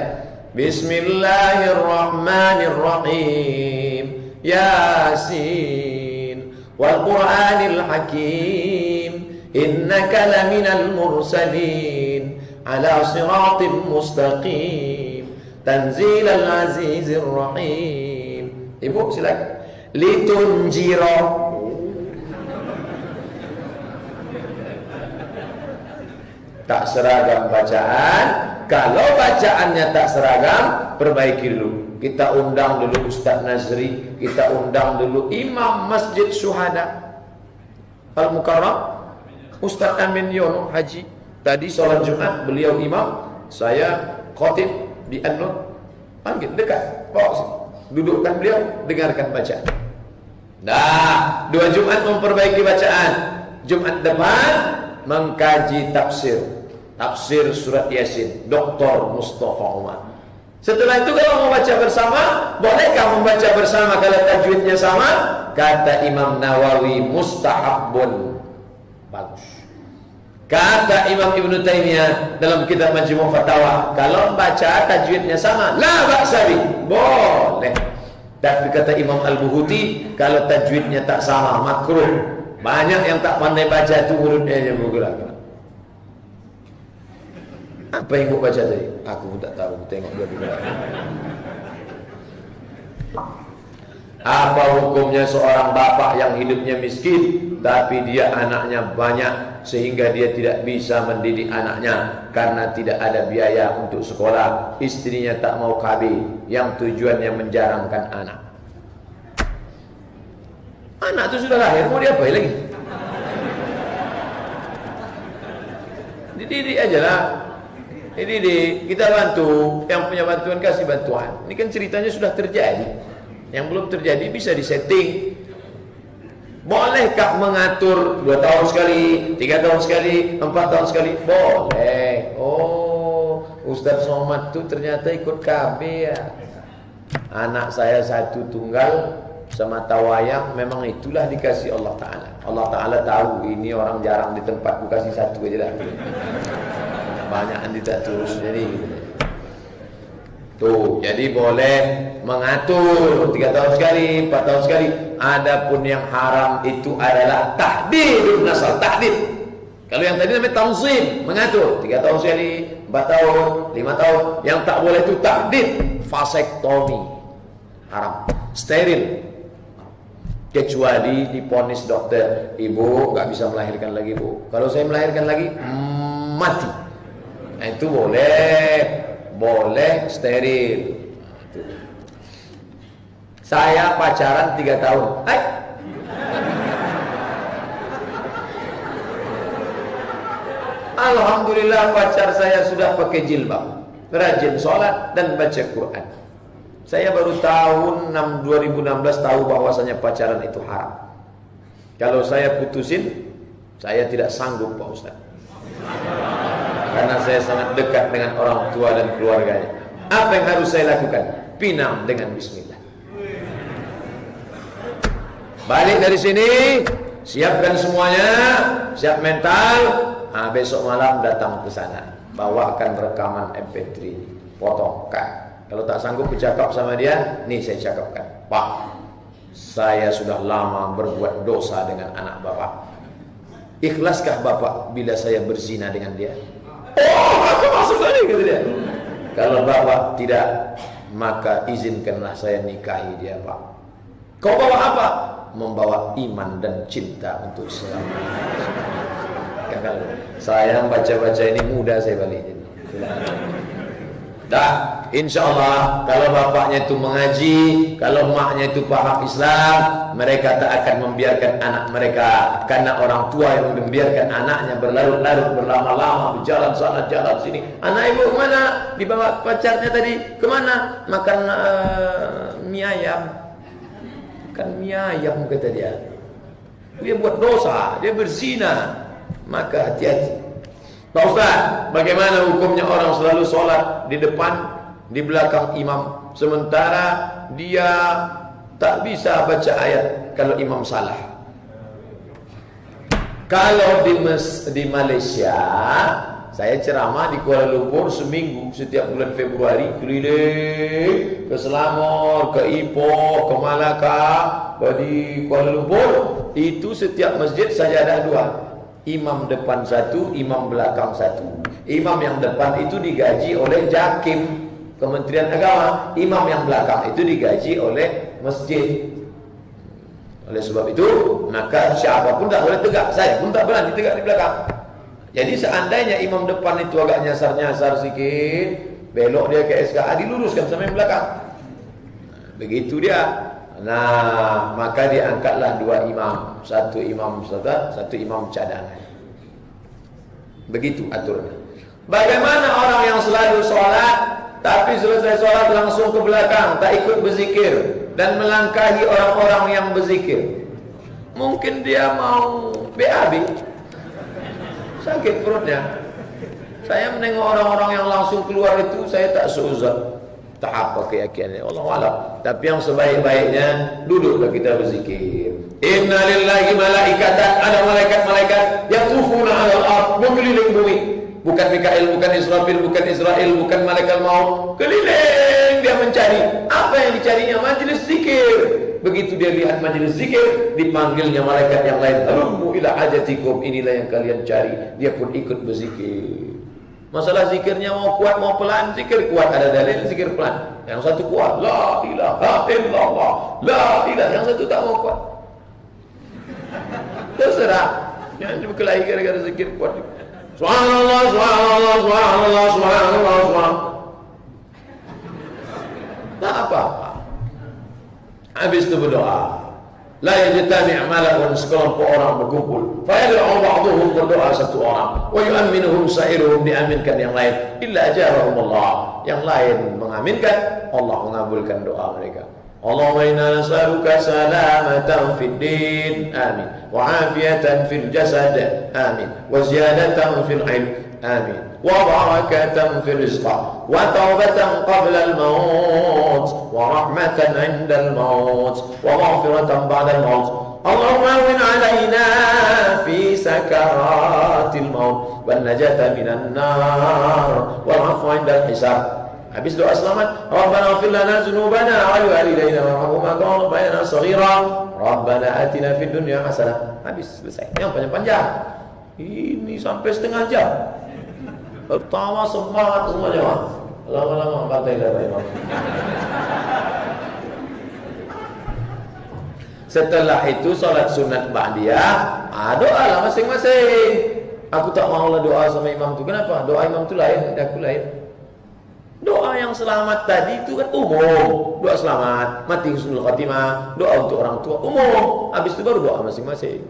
Bismillahirrahmanirrahim. Yasin wal Qur'anil Hakim. Innaka laminal mursalin ala siratim mustaqim. Tanzilal Azizir Rahim. Ibu silakan. Litunjiro. Tak seragam bacaan. Kalau bacaannya tak seragam, perbaiki dulu. Kita undang dulu Ustaz Nazri, kita undang dulu Imam Masjid Syuhada Al-Mukarram, Ustaz Amin Yono Haji. Tadi sholat Jumat beliau imam, saya khotib di An-Nur. Panggil dekat, bawa sini. Dudukkan beliau, dengarkan bacaan. 2 Jumat memperbaiki bacaan. Jumat depan mengkaji tafsir surat Yasin, Dr. Mustafa Umar. Setelah itu kalau mau baca bersama, bolehkah membaca bersama kalau tajwidnya sama? Kata Imam Nawawi, mustahabun. Bagus. Kata Imam Ibn Taimiyah dalam kitab Majmu' Fatawa, kalau baca tajwidnya sama, la ba'sa bih, boleh. Tapi kata Imam Al-Buhuti, kalau tajwidnya tak sama, makruh. Banyak yang tak pandai baca itu mulutnya yang bergerak. Apa yang ibu baca tadi? Aku pun tak tahu, tengok dia bergerak. Apa hukumnya seorang bapak yang hidupnya miskin tapi dia anaknya banyak sehingga dia tidak bisa mendidik anaknya karena tidak ada biaya untuk sekolah, istrinya tak mau KB yang tujuannya menjarangkan anak. Anak itu sudah lahir, mau diapain lagi? Dididik aja lah. Dididik, kita bantu, yang punya bantuan kasih bantuan. Ini kan ceritanya sudah terjadi. Yang belum terjadi bisa disetting. Bolehkah mengatur 2 tahun sekali, 3 tahun sekali, 4 tahun sekali? Boleh. Oh, Ustaz Somad tuh ternyata ikut KB ya. Anak saya 1 tunggal sama tawayang, memang itulah dikasih Allah Ta'ala. Allah Ta'ala tahu ini orang jarang di tempatku, kasih 1 aja dah. Banyak tidak terus jadi. Tuh, jadi boleh mengatur 3 tahun sekali, 4 tahun sekali. Adapun yang haram itu adalah tahdid, nasal tahdid. Kalau yang tadi namanya tanzim, mengatur 3 tahun sekali, 4 tahun, 5 tahun. Yang tak boleh itu tahdid, vasektomi, haram, steril. Kecuali diponis dokter, ibu nggak bisa melahirkan lagi bu. Kalau saya melahirkan lagi, mati. Nah, itu boleh steril. Saya pacaran 3 tahun. Alhamdulillah pacar saya sudah pakai jilbab, rajin sholat dan baca Quran. Saya baru tahun 2016 tahu bahwasanya pacaran itu haram. Kalau saya putusin, saya tidak sanggup Pak Ustaz. Karena saya sangat dekat dengan orang tua dan keluarganya. Apa yang harus saya lakukan? Pinang dengan bismillah. Balik dari sini, siapkan semuanya, siap mental. Nah, besok malam datang ke sana, bawakan rekaman MP3, potongkan. Kalau tak sanggup bercakap sama dia, nih saya cakapkan, Pak, saya sudah lama berbuat dosa dengan anak Bapak. Ikhlaskah Bapak bila saya berzina dengan dia? Oh, aku masuk tadi, kata dia. Kalau Bapak tidak, maka izinkanlah saya nikahi dia, Pak. Kau bawa apa? Membawa iman dan cinta untuk Islam. Saya baca-baca ini mudah saya balik. Dah, insya Allah kalau bapaknya itu mengaji, kalau maknya itu paham Islam, mereka tak akan membiarkan anak mereka. Karena orang tua yang membiarkan anaknya berlarut-larut, berlama-lama, berjalan sana, jalan sini. Anak ibu kemana? Dibawa pacarnya tadi kemana? Makan mie ayam. Makan mie ayam kata dia. Dia buat dosa, dia berzina. Maka hati-hati. Pak Ustaz, bagaimana hukumnya orang selalu sholat di depan, di belakang imam, sementara dia tak bisa baca ayat kalau imam salah? Kalau di Malaysia, saya ceramah di Kuala Lumpur seminggu setiap bulan Februari, keliling ke Selangor, ke Ipoh, ke Malaka, di Kuala Lumpur. Itu setiap masjid sajadah 2. Imam depan 1, imam belakang 1. Imam yang depan itu digaji oleh Jakim, Kementerian Agama. Imam yang belakang itu digaji oleh masjid. Oleh sebab itu, maka siapapun tak boleh tegak. Saya pun tak berani tegak di belakang. Jadi seandainya imam depan itu agak nyasar-nyasar sedikit, belok dia ke SKA, diluruskan sampai belakang. Begitu dia. Nah, maka diangkatlah 2 imam, 1 imam salat, 1 imam cadangan. Begitu aturannya. Bagaimana orang yang selalu sholat, tapi selesai sholat langsung ke belakang, tak ikut berzikir dan melangkahi orang-orang yang berzikir? Mungkin dia mau BAB, sakit perutnya. Saya menengok orang-orang yang langsung keluar itu, saya tak seuzon. Tak apa keyakinannya, Allah alam. Tapi yang sebaik-baiknya, duduklah kita berzikir. Inna lillahi malaikatan, ada malaikat-malaikat yang tufuna alal ard, mengelilingi bumi. Bukan Mikail, bukan Israfil, bukan Israel, bukan malaikat maut. Keliling dia mencari. Apa yang dicarinya? Majelis zikir. Begitu dia lihat majelis zikir, dipanggilnya malaikat yang lain. Halummu ila hajatikum, inilah yang kalian cari. Dia pun ikut berzikir. Masalah zikirnya mau kuat mau pelan, zikir kuat ada dalil, zikir pelan. Yang satu kuat, la ilaha illallah, la ilaha. Yang satu tak mau kuat. Terserah. Jangan berkelahi gara-gara zikir kuat. Subhanallah, subhanallah, subhanallah, subhanallah, subhanallah. Tak apa-apa. Habis itu berdoa. La yajtami' malakun, sekelompok orang berkumpul. Fa yad'u ba'dhum, berdoa satu orang. Wa yu'minuhum sa'iruhum, diaminkan yang lain. Illa ajarahumullah, yang lain mengaminkan, Allah mengabulkan doa mereka. Allahumma inna nas'aluka salamatan fid din, amin. Wa afiyatan fil jasad, amin. Wa ziyadatan fil ilm, amin. Wa barakatan fil rizq, wa taubatan qabla al-maut, wa rahmatan 'inda al-maut, wa maghfiratan ba'da al-maut. Allahumma awwin 'alaina fi sakaratil maut, wan najata minan nar, wal 'afwa 'inda al-hisab. Habis doa selamat, Rabbana ighfir lana dzunubana wa li walidayna warhamhuma kama rabbayana shaghira. Rabbana atina fid dunya hasanah. Habis selesai. Yang panjang-panjang. Ini sampai setengah jam. Pertama semangat semuanya. Lama-lama pantai dah Imam. Setelah itu salat sunat ba'diyah, doa lah masing-masing. Aku tak maulah doa sama imam tu. Kenapa? Doa imam tu lain, aku lain. Doa yang selamat tadi itu kan umum. Doa selamat, mati husnul khatimah, doa untuk orang tua umum. Habis itu baru doa masing-masing.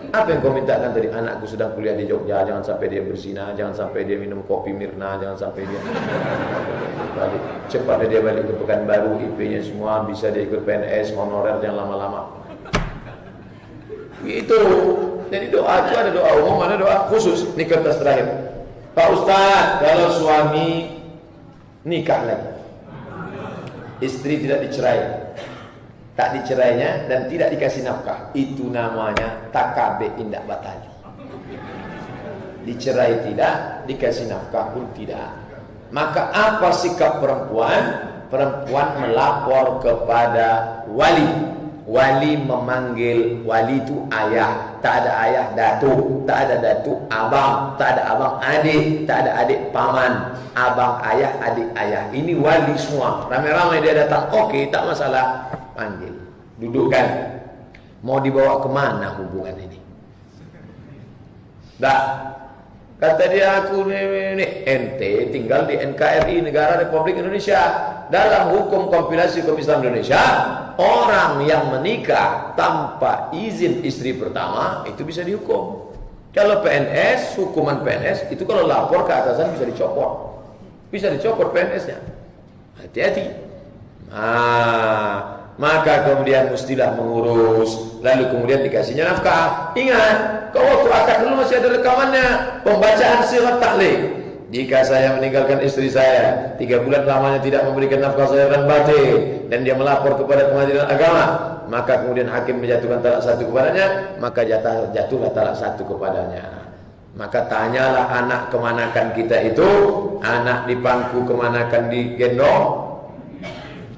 Apa yang kau mintakan tadi? Anakku sedang kuliah di Jogja, jangan sampai dia berzina, jangan sampai dia minum kopi Mirna, jangan sampai dia balik. Cepat dia balik ke Pekanbaru, IP-nya semua, bisa dia ikut PNS, honorer, jangan lama-lama. Gitu. Jadi doa itu ada doa umum, ada doa khusus. Ini kertas terakhir. Pak Ustaz, kalau suami nikah lagi, istri tidak dicerai, tak dicerainya dan tidak dikasih nafkah, itu namanya takabe indak batali. Dicerai tidak, dikasih nafkah pun tidak. Maka apa sikap perempuan? Perempuan melapor kepada wali. Wali memanggil, wali itu ayah, tak ada ayah datuk, tak ada datuk abang, tak ada abang adik, tak ada adik paman, abang ayah, adik ayah. Ini wali semua, ramai-ramai dia datang. Oke, tak masalah, panggil, dudukkan. Mau dibawa kemana hubungan ini? Dah, kata dia, aku ini ente tinggal di NKRI, Negara Republik Indonesia. Dalam hukum kompilasi hukum Islam Indonesia, orang yang menikah tanpa izin istri pertama itu bisa dihukum. Kalau PNS, hukuman PNS itu kalau lapor ke atasan bisa dicopot. Bisa dicopot PNS-nya. Hati-hati. Maka kemudian mestilah mengurus, lalu kemudian dikasihnya nafkah. Ingat, kau waktu akad dulu masih ada rekamannya, pembacaan sirat tahlil. Jika saya meninggalkan istri saya 3 bulan lamanya tidak memberikan nafkah zahir dan batin, dan dia melapor kepada pengadilan agama, maka kemudian hakim menjatuhkan talak 1 kepadanya, maka jatuhlah talak 1 kepadanya. Maka tanyalah anak kemanakan kita itu, anak di pangku kemanakan digendong,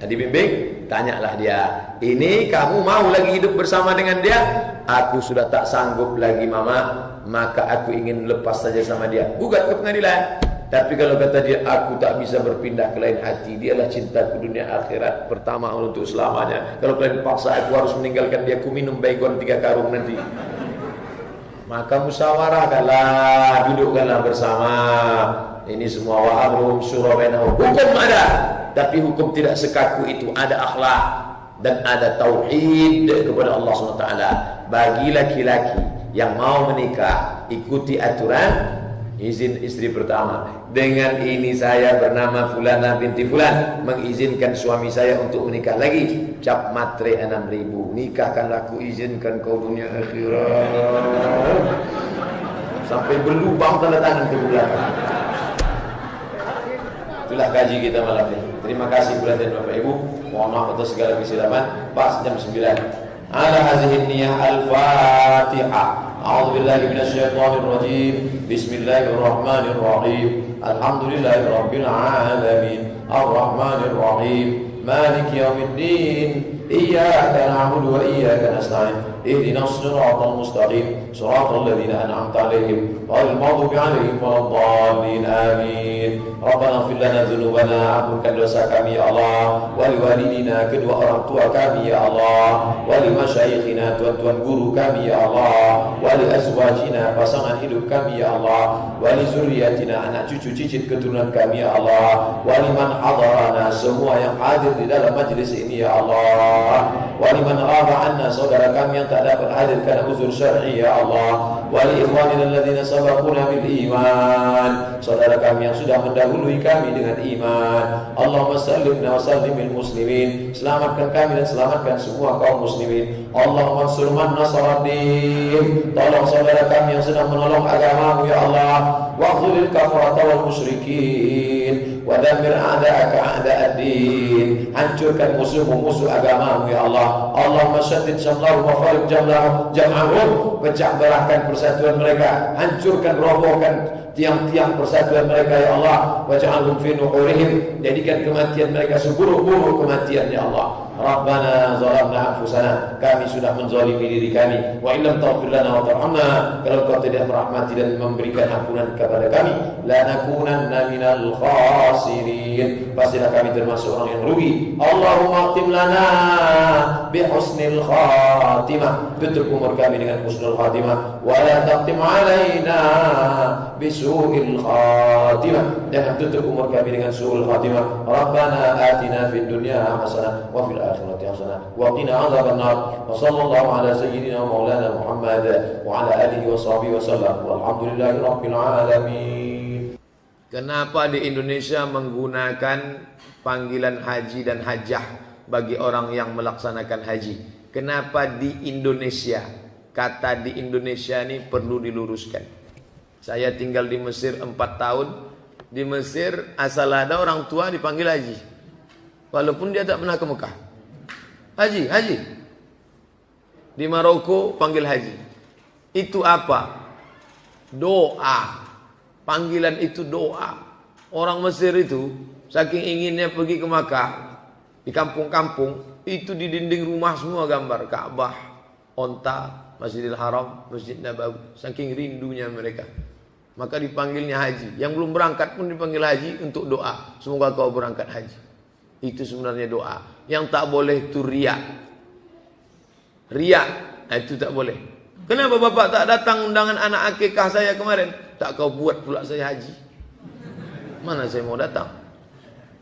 dibimbing, tanyalah dia, ini kamu mau lagi hidup bersama dengan dia? Aku sudah tak sanggup lagi mama, maka aku ingin lepas saja sama dia. Gugat ke pengadilan. Tapi kalau kata dia, aku tak bisa berpindah ke lain hati, dialah cintaku dunia akhirat, pertama untuk selamanya. Kalau kalian paksa aku harus meninggalkan dia, aku minum baygon 3 karung nanti. Maka musyawarahkanlah, dudukkanlah bersama. Ini semua wa'amrum syura bainahum. Hukum ada, tapi hukum tidak sekaku itu. Ada akhlak dan ada tauhid kepada Allah SWT. Bagi laki-laki yang mau menikah, ikuti aturan izin istri pertama. Dengan ini saya bernama Fulana binti Fulan mengizinkan suami saya untuk menikah lagi. Cap matre 6.000. Nikahkanlah, aku izinkan kau dunia akhirat. Sampai berlubang tanda tangan ke belakang. Itulah kaji kita malam ini. Terima kasih bulan dan Bapak Ibu. Mohon maaf atas segala kesilapan. Pas jam 9. Ala hazihi niyah al-Fatihah. A'udzu billahi minasyaitonir rajim. Bismillahirrahmanirrahim. Alhamdulillahirabbil alamin. Arrahmanirrahim. Maliki yaumiddin. iyyaka na'budu wa iyyaka nasta'in ihdinas siratal mustaqim siratal ladzina an'amta 'alaihim ghairil maghdubi 'alaihim waladdallin amin. Rabbana ighfir lana dzunubana, ampunkan dosa kami ya Allah, wali walidina, kedua orang tua kami ya Allah, wali masyayikhina, tuan-tuan guru kami ya Allah, wali azwajina, pasangan hidup kami ya Allah, wali zuriyatina, anak cucu cicit keturunan kami ya Allah, wali man hadarana, semua yang hadir di dalam majlis ini ya Allah, wali man ghaba anna, saudara kami yang tak dapat hadir karena uzur syar'i ya Allah, wali ikhwanina alladzina sabaquna bil iman, saudara kami yang sudah mendahului kami dengan iman. Allahumma sallimna wa sallimil muslimin, selamatkan kami dan selamatkan semua kaum muslimin. Allahumma ansur man nasaraddin, tolong saudara kami yang sedang menolong agamamu ya Allah. Waqtulil kafarata wal musyrikin wa damir a'da'aka a'da'ad-din, hancurkan musuh-musuh agamamu ya Allah. Allahumma syaddid syamlahum wa farik jam'ahum, pecah belahkan persatuan mereka, hancurkan robohkan tiang-tiang persatuan mereka ya Allah. Waj'alhum fi nuhurihim, jadikan kematian mereka seburuk-buruk kematian ya Allah. Rabbana zalamna anfusana, kami sudah menzalimi diri kami. Wa illam taghfir lana wa tarhamna, kalau Kau tidak merahmati dan memberikan ampunan kepada kami, lanakunanna minal khasirin, pastilah kami termasuk orang yang rugi. Allahumma khtim lana bi husnil khatimah, tutup umur kami dengan husnul khatimah, wa la taqtim alaina bi su'il khatimah, jangan tutup umur kami dengan su'ul khatimah. Rabbana atina fid dunya hasanah wa fil akhirati hasanah wa qina adzabannar. Wa sallallahu ala sayyidina maulana Muhammad wa ala alihi wa sahbihi wa sallam. Walhamdulillahi rabbil alamin. Kenapa di Indonesia menggunakan panggilan haji dan hajjah bagi orang yang melaksanakan haji? Kenapa di Indonesia? Kata di Indonesia ini perlu diluruskan. Saya tinggal di Mesir 4 tahun. Di Mesir asal ada orang tua dipanggil haji, walaupun dia tak pernah ke Mekah. Haji, haji. Di Maroko panggil haji. Itu apa? Doa. Panggilan itu doa. Orang Mesir itu saking inginnya pergi ke Mekah, di kampung-kampung itu di dinding rumah semua gambar Ka'bah, onta, Masjidil Haram, Masjid Nabawi. Saking rindunya mereka, maka dipanggilnya haji. Yang belum berangkat pun dipanggil haji untuk doa, semoga kau berangkat haji. Itu sebenarnya doa. Yang tak boleh itu riak. Riak, itu tak boleh. Kenapa bapak tak datang undangan anak akikah saya kemarin? Tak kau buat pula saya haji. Mana saya mau datang?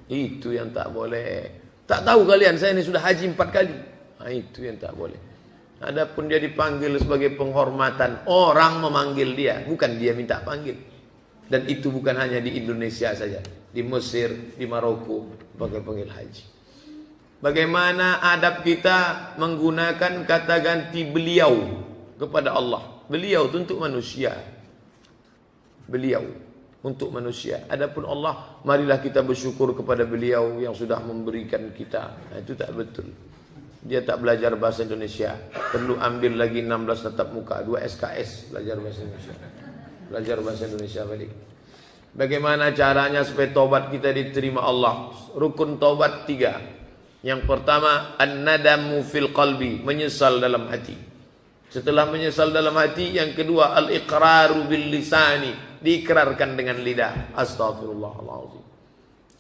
Itu yang tak boleh. Tak tahu kalian, saya ini sudah haji 4 kali. Itu yang tak boleh. Adapun dia dipanggil sebagai penghormatan, orang memanggil dia, bukan dia minta panggil. Dan itu bukan hanya di Indonesia saja, di Mesir, di Maroko, pakai panggil haji. Bagaimana adab kita menggunakan kata ganti beliau kepada Allah? Beliau itu untuk manusia. Beliau untuk manusia. Adapun Allah, marilah kita bersyukur kepada beliau yang sudah memberikan kita. Itu tak betul. Dia tak belajar bahasa Indonesia, perlu ambil lagi 16 tatap muka, 2 SKS belajar bahasa Indonesia. Belajar bahasa Indonesia balik. Bagaimana caranya supaya taubat kita diterima Allah? Rukun taubat 3. Yang pertama, an-nadamu fil qalbi, menyesal dalam hati. Setelah menyesal dalam hati, yang kedua, al-iqraru bil lisani, diikrarkan dengan lidah. Astaghfirullahaladzim.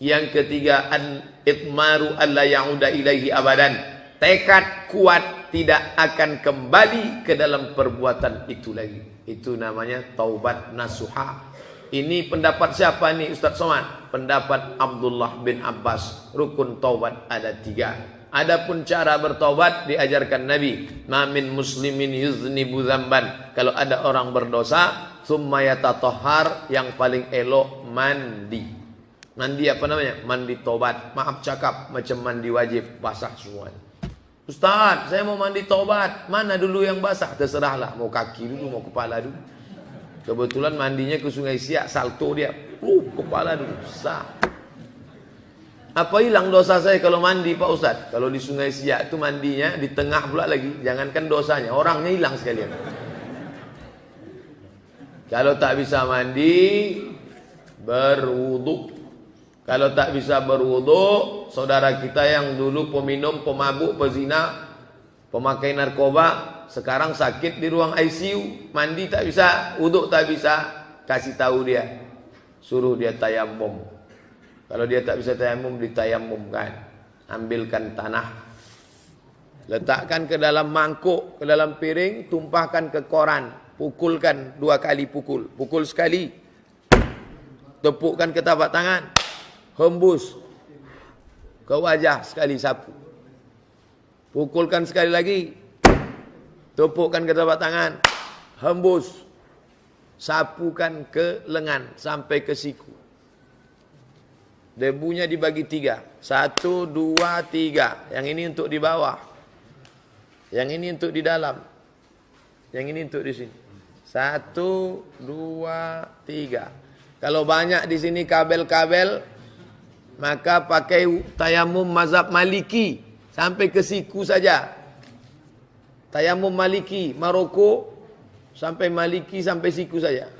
Yang ketiga, an-itmaru alla ya'uda ilaihi abadan, tekad kuat tidak akan kembali ke dalam perbuatan itu lagi. Itu namanya taubat nasuha. Ini pendapat siapa nih Ustaz Somad? Pendapat Abdullah bin Abbas. Rukun taubat ada 3. Adapun cara bertaubat diajarkan Nabi. Ma min muslimin yuznibu dzamban. Kalau ada orang berdosa, summa yatatahhar, yang paling elok mandi. Mandi apa namanya? Mandi taubat. Maaf cakap, macam mandi wajib, basah semuanya. Ustaz, saya mau mandi taubat. Mana dulu yang basah? Terserahlah, mau kaki dulu, mau kepala dulu. Kebetulan mandinya ke Sungai Siak, salto dia. Kepala dulu, sah. Apa hilang dosa saya kalau mandi Pak Ustaz? Kalau di Sungai Siak itu mandinya di tengah pula lagi. Jangankan dosanya, orangnya hilang sekalian. Kalau tak bisa mandi, berwudu. Kalau tak bisa berwudu, saudara kita yang dulu peminum, pemabuk, pezina, pemakai narkoba, sekarang sakit di ruang ICU, mandi tak bisa, wuduk tak bisa, kasih tahu dia, suruh dia tayamum. Kalau dia tak bisa tayamum, ditayamumkan. Ambilkan tanah, letakkan ke dalam mangkuk, ke dalam piring, tumpahkan ke koran, pukulkan 2 kali pukul sekali, tepukkan ke tapak tangan, hembus ke wajah sekali sapu, pukulkan sekali lagi, tepukkan ke tapak tangan, hembus, sapukan ke lengan sampai ke siku. Debunya dibagi 3, 1, 2, 3. Yang ini untuk di bawah, yang ini untuk di dalam, yang ini untuk di sini. 1, 2, 3. Kalau banyak di sini kabel-kabel, maka pakai tayamum mazhab Maliki sampai ke siku saja. Tayamum Maliki Maroko sampai Maliki sampai siku saja.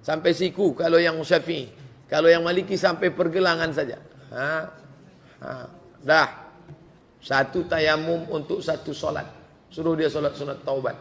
Sampai siku kalau yang Syafi'i. Kalau yang Maliki sampai pergelangan saja. Dah. 1 tayamum untuk 1 solat. Suruh dia solat sunat taubat.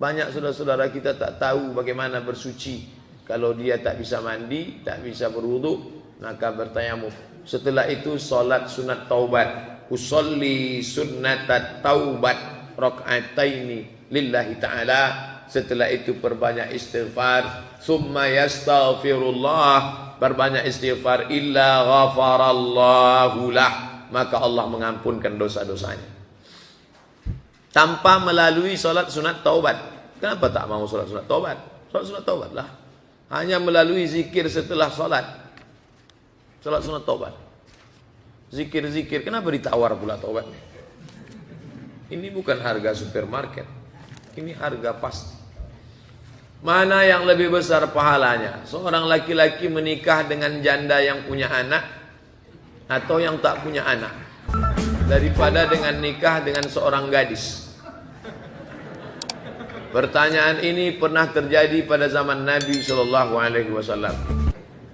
Banyak saudara-saudara kita tak tahu bagaimana bersuci. Kalau dia tak bisa mandi, tak bisa berwudu, maka bertayamum. Setelah itu solat sunat taubat. Usolli sunnatat taubat raka'ataini lillahi ta'ala. Setelah itu perbanyak istighfar. Summa yastaghfirullah. Perbanyak istighfar. Illa ghafarallahu lah. Maka Allah mengampunkan dosa-dosanya. Tanpa melalui solat sunat taubat. Kenapa tak mau solat sunat taubat? Solat sunat taubat lah. Hanya melalui zikir setelah solat. Solat sunat taubat. Zikir-zikir. Kenapa ditawar pula taubat? Ini bukan harga supermarket. Ini harga pasti. Mana yang lebih besar pahalanya? Seorang laki-laki menikah dengan janda yang punya anak atau yang tak punya anak, daripada dengan nikah dengan seorang gadis. Pertanyaan ini pernah terjadi pada zaman Nabi SAW.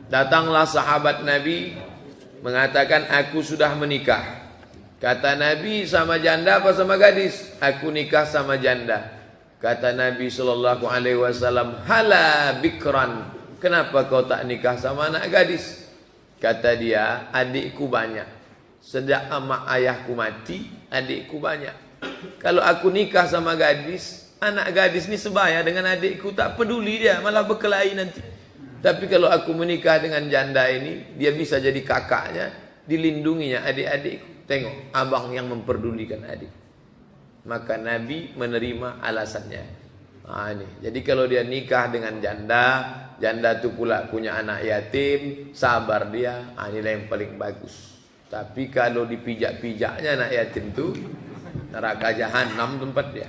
Datanglah sahabat Nabi mengatakan, aku sudah menikah. Kata Nabi, sama janda apa sama gadis? Aku nikah sama janda. Kata Nabi SAW, hala bikran, kenapa kau tak nikah sama anak gadis? Kata dia, adikku banyak. Sejak emak ayahku mati, adikku banyak. Kalau aku nikah sama gadis, anak gadis ni sebaya dengan adikku, tak peduli dia, malah berkelahi nanti. Tapi kalau aku menikah dengan janda ini, dia bisa jadi kakaknya, dilindunginya adik-adikku. Tengok, abang yang memperdulikan adik. Maka Nabi menerima alasannya. Ini. Jadi kalau dia nikah dengan janda, janda itu pula punya anak yatim, sabar dia, inilah yang paling bagus. Tapi kalau dipijak-pijaknya anak yatim itu, neraka jahanam tempat dia.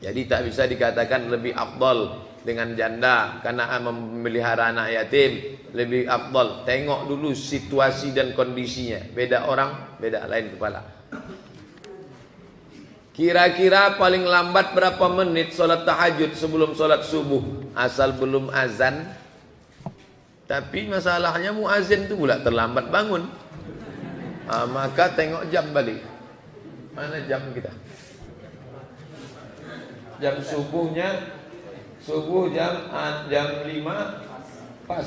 Jadi tak bisa dikatakan lebih afdal dengan janda karena memelihara anak yatim, lebih afdal. Tengok dulu situasi dan kondisinya. Beda orang, beda lain kepala. Kira-kira paling lambat berapa menit solat tahajud sebelum solat subuh? Asal belum azan. Tapi masalahnya muazin itu pula terlambat bangun. Maka tengok jam balik. Mana jam kita? Jam subuhnya, subuh jam 5 pas.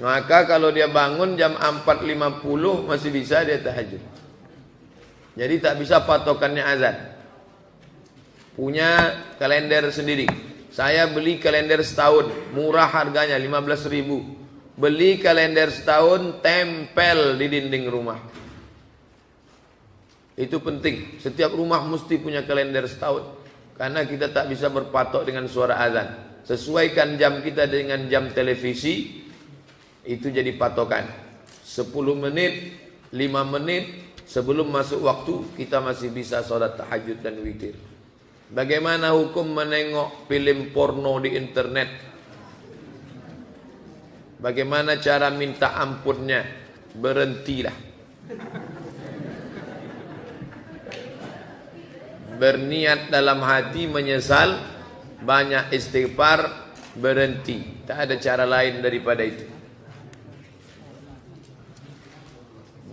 Maka kalau dia bangun jam 4.50 masih bisa dia tahajud. Jadi tak bisa patokannya azan. Punya kalender sendiri. Saya beli kalender setahun, murah harganya 15.000. Beli kalender setahun, tempel di dinding rumah. Itu penting. Setiap rumah mesti punya kalender setahun. Karena kita tak bisa berpatok dengan suara azan. Sesuaikan jam kita dengan jam televisi. Itu jadi patokan. 10 menit, 5 menit sebelum masuk waktu kita masih bisa sholat tahajud dan witir. Bagaimana hukum menengok film porno di internet? Bagaimana cara minta ampunnya? Berhentilah. Berniat dalam hati menyesal, banyak istighfar, berhenti. Tak ada cara lain daripada itu.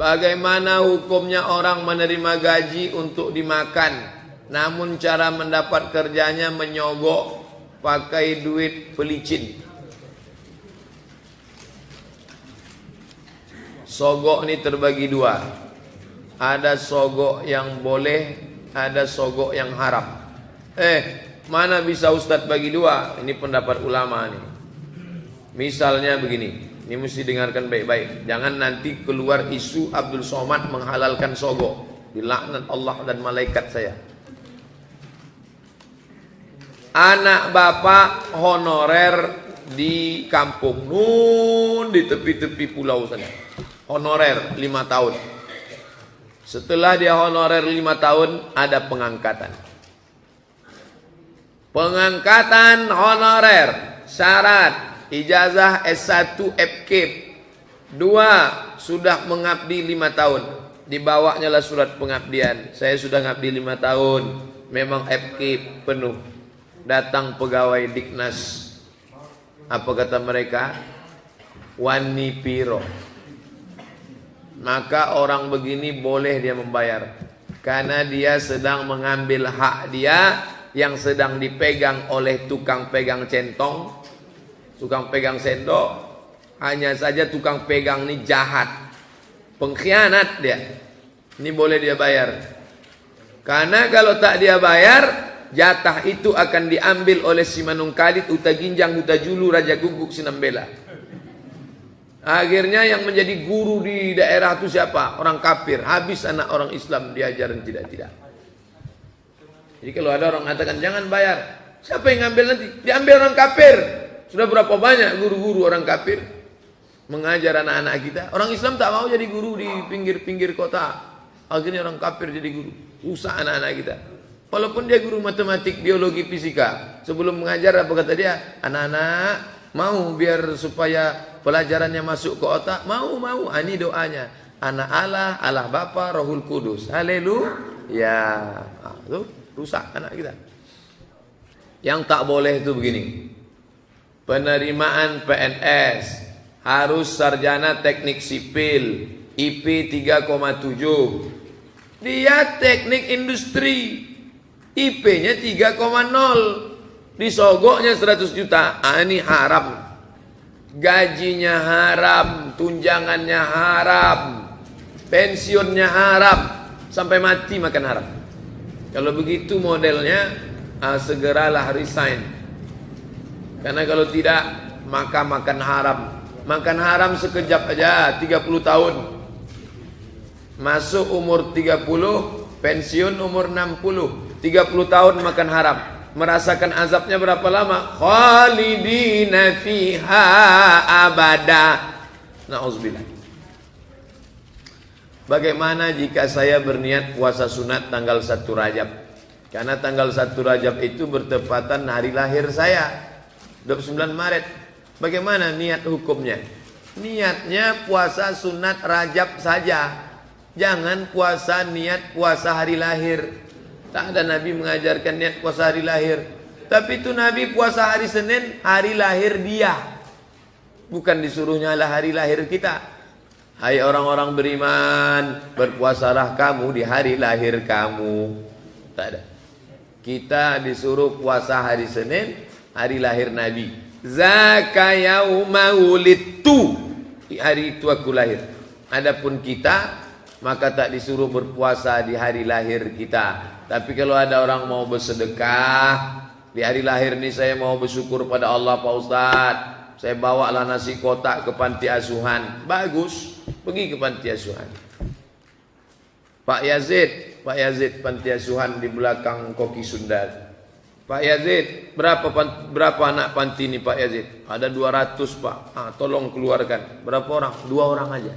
Bagaimana hukumnya orang menerima gaji untuk dimakan, namun cara mendapat kerjanya menyogok pakai duit pelicin? Sogok ini terbagi dua. Ada sogok yang boleh, ada sogok yang haram. Mana bisa Ustadz bagi dua? Ini pendapat ulama nih. Misalnya begini, ini mesti dengarkan baik-baik. Jangan nanti keluar isu Abdul Somad menghalalkan sogok. Dilaknat Allah dan malaikat saya. Anak bapak honorer di kampung nun, di tepi-tepi pulau sana. Honorer 5 tahun. Setelah dia honorer 5 tahun, ada pengangkatan. Pengangkatan honorer, syarat ijazah S1 FKIP. 2, sudah mengabdi 5 tahun. Dibawanya lah surat pengabdian. Saya sudah ngabdi 5 tahun. Memang FKIP penuh. Datang pegawai Diknas. Apa kata mereka? Wani piro. Maka orang begini boleh dia membayar. Karena dia sedang mengambil hak dia yang sedang dipegang oleh tukang pegang centong, tukang pegang sendok. Hanya saja tukang pegang ini jahat, pengkhianat dia. Ini boleh dia bayar. Karena kalau tak dia bayar, jatah itu akan diambil oleh si Manungkalit, Uta Ginjang, Uta Julu, Raja Guguk, Sinambela. Akhirnya yang menjadi guru di daerah itu siapa? Orang kafir. Habis anak orang Islam diajarin tidak-tidak. Jadi kalau ada orang mengatakan jangan bayar, siapa yang ngambil nanti? Diambil orang kafir. Sudah berapa banyak guru-guru orang kafir mengajar anak-anak kita. Orang Islam tak mau jadi guru di pinggir-pinggir kota. Akhirnya orang kafir jadi guru. Rusak anak-anak kita. Walaupun dia guru matematik, biologi, fisika. Sebelum mengajar apa kata dia? Anak-anak mau biar supaya pelajarannya masuk ke otak. Mau. Ini doanya. Anak Allah, Allah Bapa, Rohul Kudus. Haleluya. Tuh rusak anak kita. Yang tak boleh itu begini. Penerimaan PNS harus sarjana teknik sipil, IP 3,7. Dia teknik industri, IP-nya 3,0. Disogoknya 100 juta. Ini haram. Gajinya haram, tunjangannya haram, pensiunnya haram, sampai mati makan haram. Kalau begitu modelnya, segeralah resign. Karena kalau tidak, maka makan haram. Makan haram sekejap aja, 30 tahun. Masuk umur 30, pensiun umur 60. 30 tahun makan haram. Merasakan azabnya berapa lama? Khalidina fiha abada. Na'udzubillah. Bagaimana jika saya berniat puasa sunat tanggal 1 Rajab? Karena tanggal 1 Rajab itu bertepatan hari lahir saya, 29 Maret. Bagaimana niat hukumnya? Niatnya puasa sunat Rajab saja. Jangan puasa niat puasa hari lahir. Tak ada Nabi mengajarkan niat puasa hari lahir. Tapi itu Nabi puasa hari Senin, hari lahir dia. Bukan disuruhnya lah hari lahir kita. Hai orang-orang beriman, berpuasalah kamu di hari lahir kamu. Tak ada. Kita disuruh puasa hari Senin, hari lahir Nabi. Zaka yauma wulidtu. Di hari itu aku lahir. Adapun kita, maka tak disuruh berpuasa di hari lahir kita. Tapi kalau ada orang mau bersedekah, di hari lahir ini saya mau bersyukur pada Allah Pak Ustadz, saya bawalah nasi kotak ke panti asuhan. Bagus, pergi ke panti asuhan. Pak Yazid panti asuhan di belakang Koki Sundar. Pak Yazid, berapa anak panti ini Pak Yazid? Ada 200 Pak. Tolong keluarkan. Berapa orang? 2 orang aja.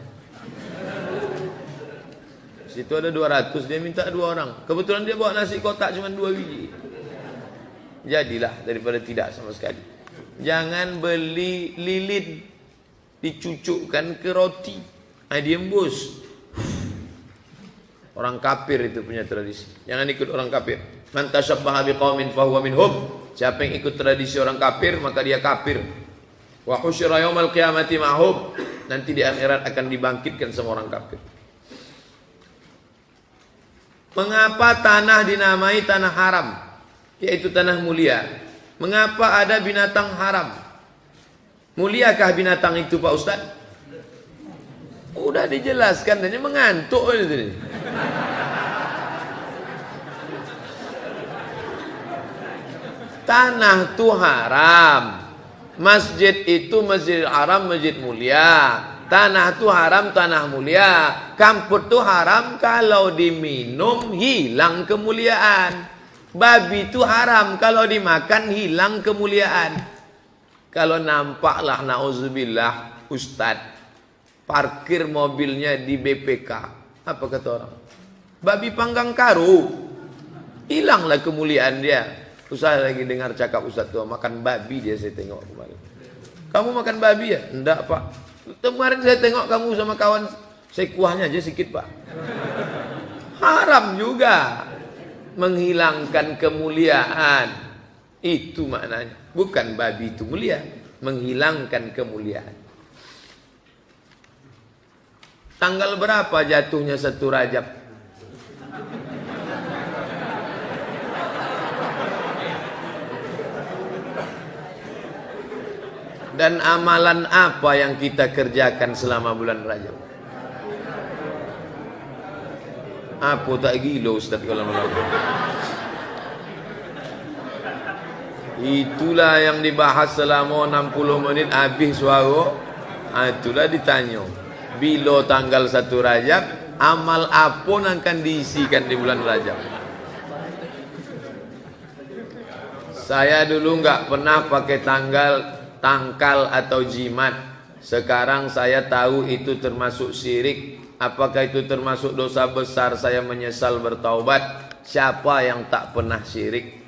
Situ ada 200, dia minta 2 orang. Kebetulan dia bawa nasi kotak cuma 2 biji. Jadilah daripada tidak sama sekali. Jangan beli lilin dicucukkan ke roti. Dia embus. Orang kafir itu punya tradisi. Jangan ikut orang kafir. Man tashabbaha biqaumin fahuwa minhum. Siapa yang ikut tradisi orang kafir, maka dia kafir. Wa husyira yaumal qiyamati ma'hum. Nanti di akhirat akan dibangkitkan sama orang kafir. Mengapa tanah dinamai tanah haram, yaitu tanah mulia? Mengapa ada binatang haram? Muliakah binatang itu Pak Ustaz? Udah dijelaskan, ini mengantuk ini. Tanah itu haram. Masjid itu Masjidil Haram, masjid mulia. Tanah itu haram, tanah mulia. Kampur itu haram kalau diminum hilang kemuliaan. Babi itu haram kalau dimakan hilang kemuliaan. Kalau nampaklah nauzubillah Ustaz parkir mobilnya di BPK, apa kata orang? Babi panggang karu, hilanglah kemuliaan dia. Saya lagi dengar cakap Ustaz tua makan babi, dia saya tengok kemarin. Kamu makan babi ya? Enggak Pak. Kemarin saya tengok kamu sama kawan, saya kuahnya aja sedikit Pak. Haram juga, menghilangkan kemuliaan. Itu maknanya. Bukan babi itu mulia, menghilangkan kemuliaan. Tanggal berapa jatuhnya 1 Rajab? Dan amalan apa yang kita kerjakan selama bulan Rajab? Apa tak gila Ustaz kalau malam? Itulah yang dibahas selama 60 menit habis suara. Itulah ditanya. Bila tanggal 1 Rajab, amal apa yang akan diisikan di bulan Rajab? Saya dulu enggak pernah pakai tangkal atau jimat. Sekarang saya tahu itu termasuk syirik. Apakah itu termasuk dosa besar? Saya menyesal bertaubat. Siapa yang tak pernah syirik?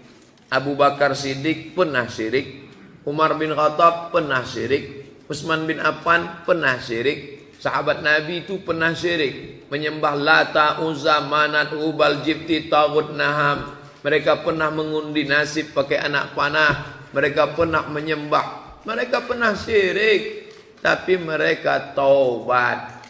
Abu Bakar Siddiq pernah syirik. Umar bin Khattab pernah syirik. Utsman bin Affan pernah syirik. Sahabat Nabi itu pernah syirik. Menyembah Lata, Uzza, Manat, Hubal, Jibti, Taghut, Naham. Mereka pernah mengundi nasib pakai anak panah. Mereka pernah menyembah. Mereka pernah syirik, tapi mereka taubat.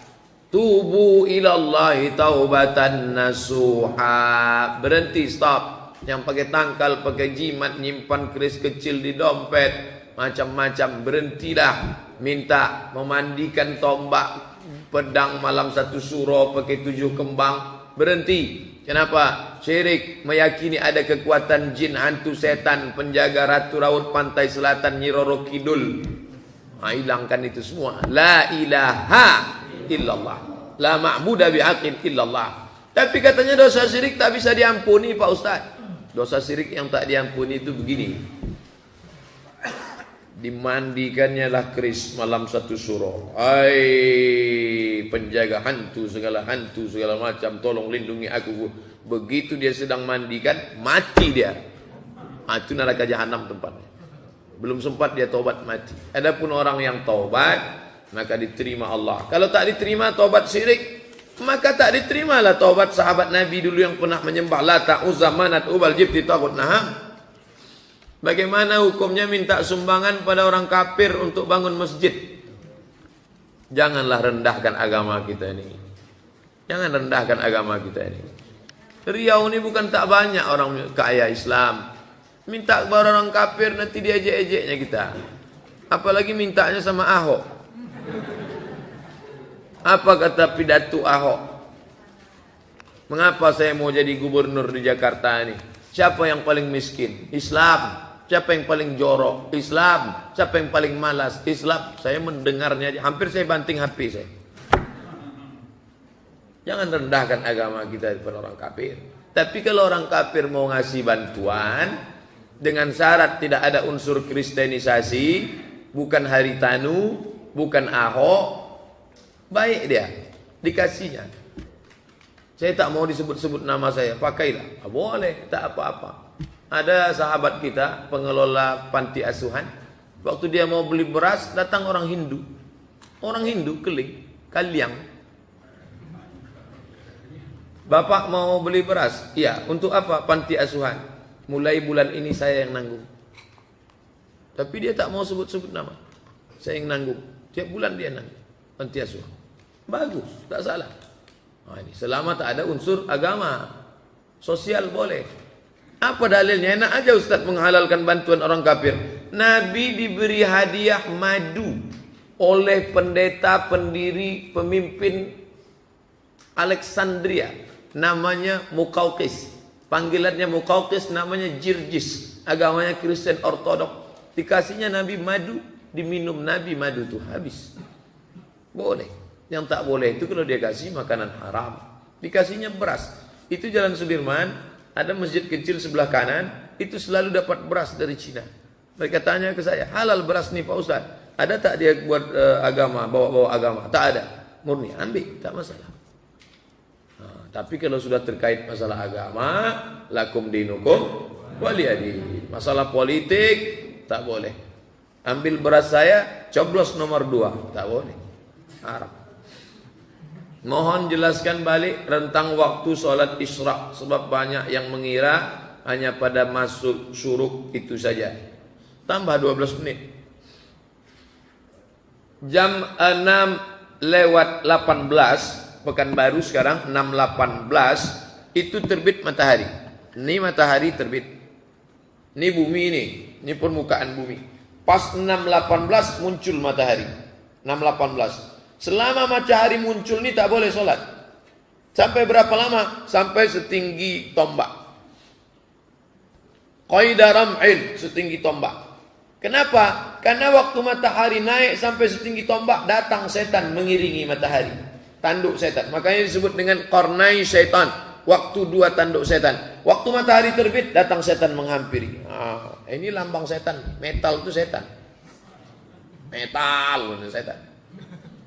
Tubu ilallahi taubatan nasuha. Berhenti, stop. Yang pakai tangkal, pakai jimat, nyimpan keris kecil di dompet, macam-macam, berhentilah. Minta memandikan tombak, pedang malam 1 suro, pakai 7 kembang. Berhenti. Kenapa? Syirik, meyakini ada kekuatan jin, hantu setan, penjaga ratu raut pantai selatan, Nyi Roro Kidul. Hilangkan itu semua. La ilaha illallah, la ma'budu bihaqqin illallah. Tapi katanya dosa syirik tak bisa diampuni Pak Ustaz. Dosa syirik yang tak diampuni itu begini. Dimandikannya lah keris malam 1 suro. Hai penjaga hantu segala macam, tolong lindungi aku. Begitu dia sedang mandikan, mati dia. Itu neraka jahanam tempatnya. Belum sempat dia taubat, mati. Adapun orang yang taubat, maka diterima Allah. Kalau tak diterima taubat syirik, maka tak diterimalah taubat sahabat Nabi dulu yang pernah menyembah Lata, Uzza, Manat, Hubal, Jibti, Taghut, Naham. Bagaimana hukumnya minta sumbangan pada orang kafir untuk bangun masjid? Janganlah rendahkan agama kita ini. Jangan rendahkan agama kita ini. Riau ini bukan tak banyak orang kaya Islam. Minta kepada orang kafir nanti diejek-ejeknya kita. Apalagi mintanya sama Ahok. Apa kata pidato Ahok? Mengapa saya mau jadi gubernur di Jakarta ini? Siapa yang paling miskin? Islam. Siapa yang paling jorok? Islam. Siapa yang paling malas? Islam. Saya mendengarnya, hampir saya banting HP saya. Jangan rendahkan agama kita kepada orang kafir. Tapi kalau orang kafir mau ngasih bantuan dengan syarat tidak ada unsur kristenisasi, bukan Haritanu, bukan Ahok, baik dia, dikasihnya. Saya tak mau disebut-sebut nama saya, pakailah. Boleh, tak apa-apa. Ada sahabat kita, pengelola panti asuhan. Waktu dia mau beli beras, datang orang Hindu. Orang Hindu, Kaliang. Bapak mau beli beras? Iya, untuk apa? Panti asuhan. Mulai bulan ini saya yang nanggung. Tapi dia tak mau sebut-sebut nama. Saya yang nanggung. Tiap bulan dia nanggung. Panti asuhan. Bagus, tak salah. Ini selama tak ada unsur agama. Sosial boleh. Apa dalilnya? Enak aja Ustaz menghalalkan bantuan orang kafir. Nabi diberi hadiah madu oleh pendeta, pendiri, pemimpin Alexandria. Namanya Muqawqis. Panggilannya Muqawqis, namanya Jirjis. Agamanya Kristen Ortodok. Dikasihnya Nabi madu, diminum Nabi madu itu habis. Boleh. Yang tak boleh itu kalau dia kasih makanan haram. Dikasihnya beras. Itu Jalan Sudirman, ada masjid kecil sebelah kanan, itu selalu dapat beras dari Cina. Mereka tanya ke saya, halal beras nih Pak Ustaz. Ada tak dia buat agama, bawa-bawa agama? Tak ada. Murni, ambil, tak masalah. Nah, tapi kalau sudah terkait masalah agama, lakum dinukum waliyadin. Masalah politik, tak boleh. Ambil beras saya, coblos nomor 2. Tak boleh. Haram. Mohon jelaskan balik rentang waktu sholat Isra. Sebab banyak yang mengira hanya pada masuk syuruk itu saja. Tambah 12 menit. Jam 6:18, Pekanbaru sekarang 6:18, itu terbit matahari. Ini matahari terbit. Ini bumi ini permukaan bumi. Pas 6:18 muncul matahari. 6:18. Selama matahari muncul ini tak boleh sholat. Sampai berapa lama? Sampai setinggi tombak. Qaida ram'in, setinggi tombak. Kenapa? Karena waktu matahari naik sampai setinggi tombak, datang setan mengiringi matahari. Tanduk setan. Makanya disebut dengan qarnai syaitan. Waktu 2 tanduk setan. Waktu matahari terbit, datang setan menghampiri. Ini lambang setan. Metal itu setan. Metal itu setan.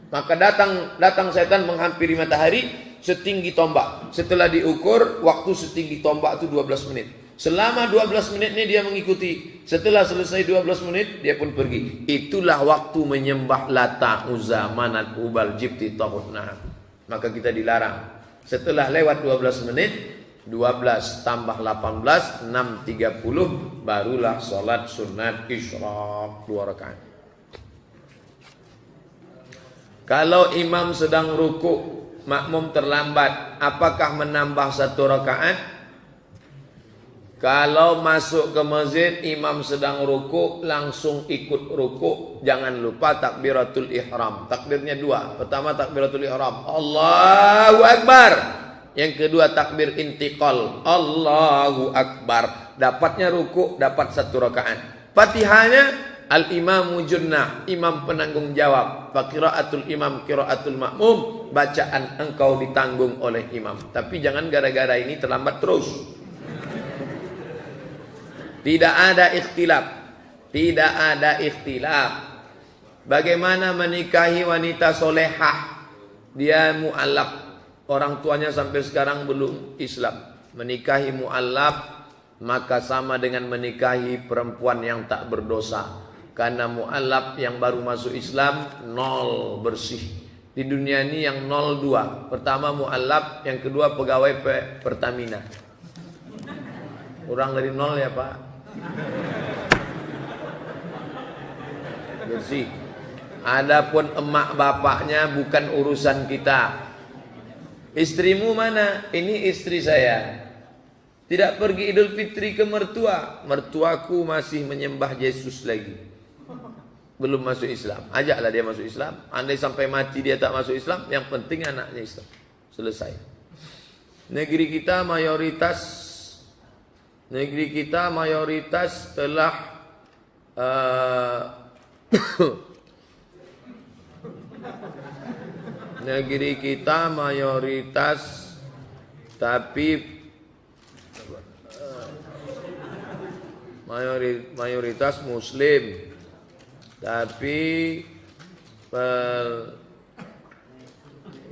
Maka datang setan menghampiri matahari setinggi tombak. Setelah diukur, waktu setinggi tombak itu 12 menit. Selama 12 menit ini dia mengikuti. Setelah selesai 12 menit, dia pun pergi. Itulah waktu menyembah Lata, Uzza, Manat, Hubal, Jibti, Taghut. Nah, maka kita dilarang. Setelah lewat 12 menit, 12 tambah 18, 6:30, barulah sholat sunat isyraq 2 rakaat. Kalau imam sedang rukuk, makmum terlambat, apakah menambah 1 rakaat? Kalau masuk ke masjid, imam sedang rukuk, langsung ikut rukuk. Jangan lupa takbiratul ihram. Takbirnya 2. Pertama takbiratul ihram, Allahu Akbar. Yang kedua takbir intiqal, Allahu Akbar. Dapatnya rukuk, dapat 1 rakaat. Fatihahnya al-imamu junnah, imam penanggung jawab. Faqiraatul imam qiraatul makmum, bacaan engkau ditanggung oleh imam. Tapi jangan gara-gara ini terlambat terus. Tidak ada ikhtilaf. Tidak ada ikhtilaf. Bagaimana menikahi wanita solehah? Dia mu'allaf. Orang tuanya sampai sekarang belum Islam. Menikahi mu'allaf maka sama dengan menikahi perempuan yang tak berdosa. Karena mu'allaf yang baru masuk Islam 0 bersih. Di dunia ini yang 0 2. Pertama mu'allaf, yang kedua pegawai Pertamina. Kurang dari 0 ya Pak. Bersih. Adapun emak bapaknya bukan urusan kita. Istrimu mana? Ini istri saya. Tidak pergi Idul Fitri ke mertua. Mertuaku masih menyembah Yesus lagi. Belum masuk Islam. Ajaklah dia masuk Islam. Andai sampai mati dia tak masuk Islam, yang penting anaknya Islam. Selesai. Negeri kita mayoritas telah negeri kita mayoritas tapi mayoritas muslim tapi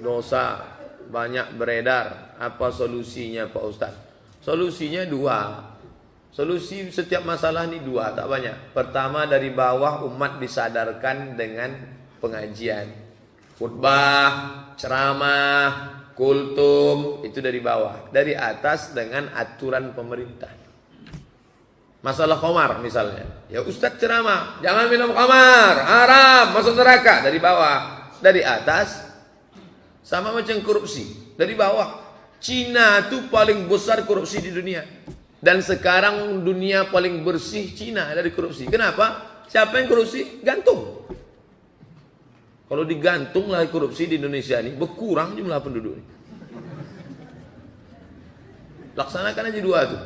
dosa banyak beredar. Apa solusinya Pak Ustaz? Solusinya 2. Solusi setiap masalah ini 2, tak banyak. Pertama, dari bawah umat disadarkan dengan pengajian, khutbah, ceramah, kultum, itu dari bawah. Dari atas dengan aturan pemerintah. Masalah khamar misalnya, ya Ustaz ceramah, jangan minum khamar, haram, masuk neraka. Dari bawah. Dari atas sama macam korupsi, dari bawah. Cina itu paling besar korupsi di dunia. Dan sekarang dunia paling bersih Cina dari korupsi. Kenapa? Siapa yang korupsi? Gantung. Kalau digantung lah korupsi di Indonesia ini, berkurang jumlah penduduk ini. Laksanakan aja dua tuh.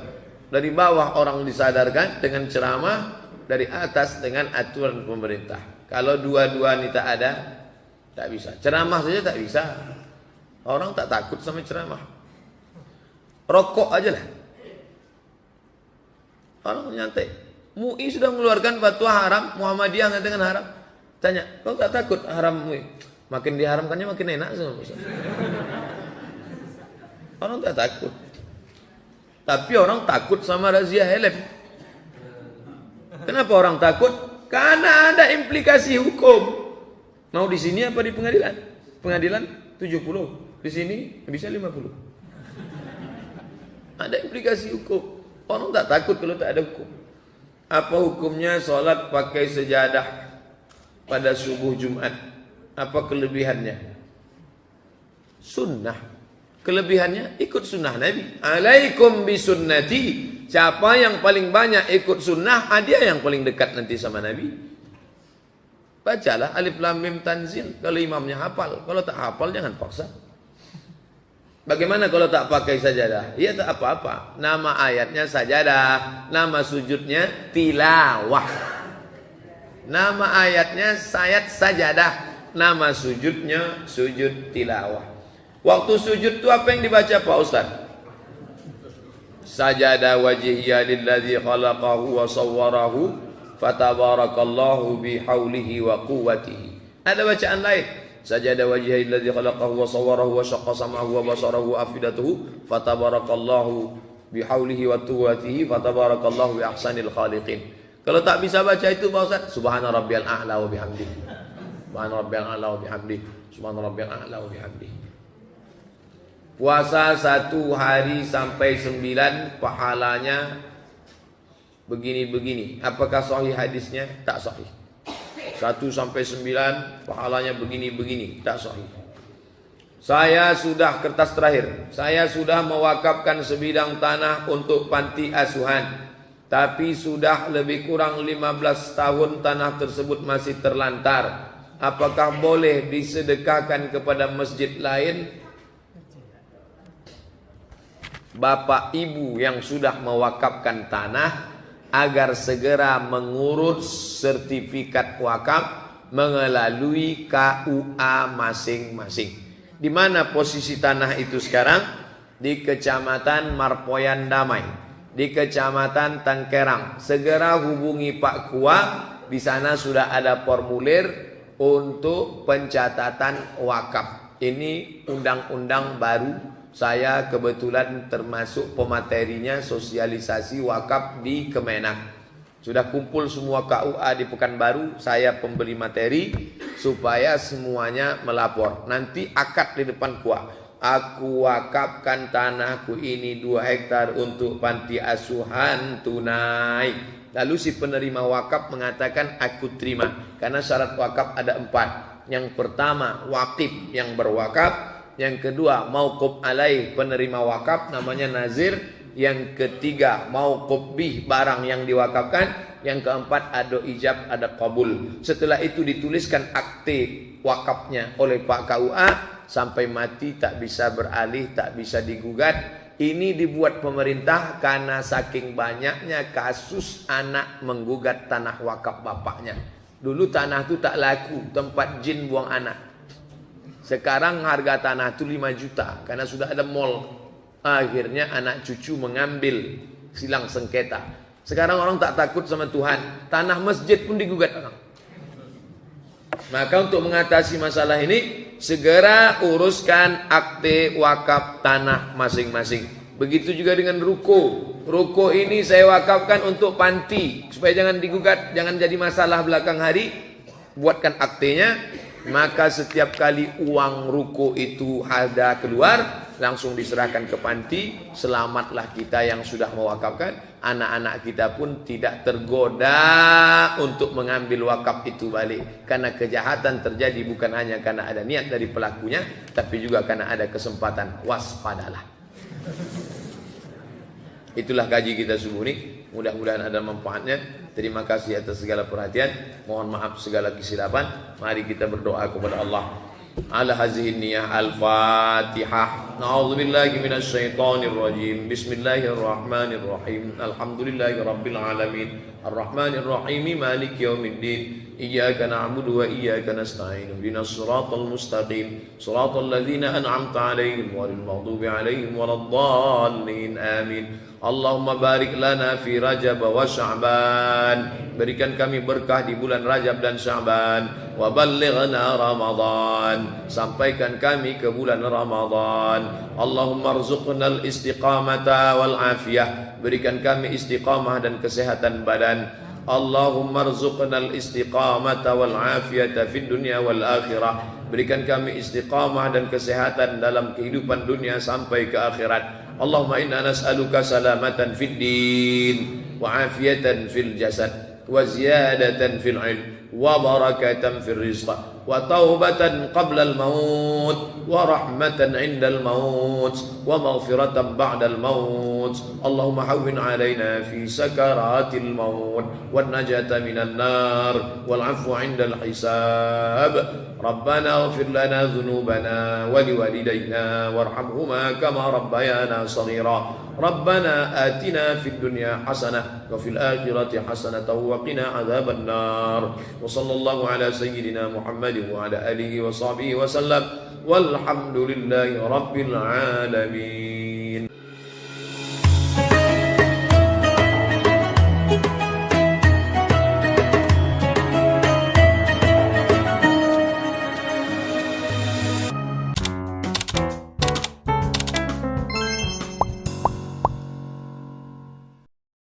Dari bawah orang disadarkan dengan ceramah, dari atas dengan aturan pemerintah. Kalau dua-dua ini tak ada, tak bisa. Ceramah saja tak bisa. Orang tak takut sama ceramah. Rokok aja lah. Orang nyantai. MUI sudah mengeluarkan fatwa haram, Muhammadiyah mengatakan haram. Tanya, kau tak takut haram MUI? Makin diharamkannya makin enak sama Ustaz. Orang tak takut. Tapi orang takut sama razia helm. Kenapa orang takut? Karena ada implikasi hukum. Mau di sini apa di pengadilan? Pengadilan 70, di sini bisa 50. Ada implikasi hukum. Orang tak takut kalau tak ada hukum. Apa hukumnya sholat pakai sejadah pada subuh Jumat? Apa kelebihannya? Sunnah. Kelebihannya ikut sunnah Nabi. Alaikum bisunnati. Siapa yang paling banyak ikut sunnah, dia yang paling dekat nanti sama Nabi. Bacalah Alif Lam Mim Tanzil. Kalau imamnya hafal. Kalau tak hafal jangan paksa. Bagaimana kalau tak pakai sajadah? Ya tak apa-apa. Nama ayatnya sajadah. Nama sujudnya tilawah. Nama ayatnya sayat sajadah. Nama sujudnya sujud tilawah. Waktu sujud itu apa yang dibaca Pak Ustaz? Sajada wajhiya lilladzi khalaqahu wa sawwarahu fatabarakallahu bihaulihi wa quwwatihi. Ada bacaan lain. Sajada wajhiya lilladzi khalaqahu wa sawwarahu wa syaqqa sam'ahu wa basarahu afidatuhu fatabarakallahu bihaulihi wa quwwatihi fatabarakallahu bi ahsanil khaliqin. Kalau tak bisa baca itu Pak Ustaz, subhana rabbiyal a'la wa bihamdihi. Subhana rabbiyal a'la wa bihamdihi. Subhana rabbiyal a'la wa bihamdihi. Puasa 1 hari sampai 9 pahalanya begini-begini. Apakah sahih hadisnya? Tak sahih. 1 sampai 9 pahalanya begini-begini. Tak sahih. Saya sudah kertas terakhir. Saya sudah mewakafkan sebidang tanah untuk panti asuhan. Tapi sudah lebih kurang 15 tahun tanah tersebut masih terlantar. Apakah boleh disedekahkan kepada masjid lain? Bapak ibu yang sudah mewakafkan tanah agar segera mengurus sertifikat wakaf melalui KUA masing-masing. Di mana posisi tanah itu sekarang? Di Kecamatan Marpoyan Damai, di Kecamatan Tangkerang. Segera hubungi Pak KUA. Di sana sudah ada formulir untuk pencatatan wakaf. Ini undang-undang baru. Saya kebetulan termasuk pematerinya sosialisasi wakaf di Kemenak. Sudah kumpul semua KUA di Pekanbaru. Saya pemberi materi supaya semuanya melapor. Nanti akad di depan KUA. Aku wakafkan tanahku ini 2 hektar untuk panti asuhan tunai. Lalu si penerima wakaf mengatakan aku terima. Karena syarat wakaf ada 4. Yang pertama wakif yang berwakaf. Yang kedua mauquf alaih penerima wakaf namanya nazir. Yang ketiga mauquf bih barang yang diwakafkan. Yang keempat ada ijab ada qabul. Setelah itu dituliskan akte wakafnya oleh Pak KUA. Sampai mati tak bisa beralih, tak bisa digugat. Ini dibuat pemerintah karena saking banyaknya kasus anak menggugat tanah wakaf bapaknya. Dulu tanah itu tak laku, tempat jin buang anak. Sekarang harga tanah itu 5 juta karena sudah ada mall. Akhirnya anak cucu mengambil, silang sengketa. Sekarang orang tak takut sama Tuhan. Tanah masjid pun digugat orang. Maka untuk mengatasi masalah ini, segera uruskan akte wakaf tanah masing-masing. Begitu juga dengan ruko. Ruko ini saya wakafkan untuk panti supaya jangan digugat, jangan jadi masalah belakang hari. Buatkan aktenya. Maka setiap kali uang ruko itu ada keluar, langsung diserahkan ke panti. Selamatlah kita yang sudah mewakafkan. Anak-anak kita pun tidak tergoda untuk mengambil wakaf itu balik. Karena kejahatan terjadi bukan hanya karena ada niat dari pelakunya, tapi juga karena ada kesempatan. Waspadalah. Itulah kaji kita subuh ini. Mudah-mudahan ada manfaatnya. Terima kasih atas segala perhatian. Mohon maaf segala kesilapan. Mari kita berdoa kepada Allah. Ala hazihi niyah al-Fatihah. Na'udzubillahi minasyaitonir rajim. Bismillahirrahmanirrahim. Alhamdulillahi rabbil alamin. Ar-Rahmanir Rahim. Maliki yaumiddin. Iyyaka na'budu wa iyyaka nasta'in. Ihdinas siratal mustaqim. Siratal ladzina an'amta 'alaihim ghairil maghdubi 'alaihim waladdallin. Amin. Allahumma barik lana fi Rajab wa Sya'ban. Berikan kami berkah di bulan Rajab dan Sya'ban. Wa ballighna Ramadan. Sampaikan kami ke bulan Ramadan. Allahumma rzuqnal istiqamata wal afiyah. Berikan kami istiqamah dan kesehatan badan. Allahumma rzuqnal istiqamata wal afiyata fid dunya wal akhirah. Berikan kami istiqamah dan kesehatan dalam kehidupan dunia sampai ke akhirat. Allahumma inna nas'aluka salamatan fid din wa afiyatan fil jasad wa ziyadatan fil ilm wa barakatan fil rizq wa taubatan qabla al maut wa rahmatan 'inda al maut wa maghfiratan ba'da al maut. Allahumma hawwin 'alaina fi sakaratil maut wan najata minan nar wal 'afwa 'inda al hisab. Rabbana ighfir lana dhunubana wa liwalidayna warhamhuma kama rabbayana saghira. Rabbana atina fid dunya hasanah wa fil akhirati hasanah wa qina adzaban nar. Wa sallallahu ala sayyidina Muhammadin wa ala alihi wa sahbihi wa sallam. Walhamdulillahi rabbil alamin.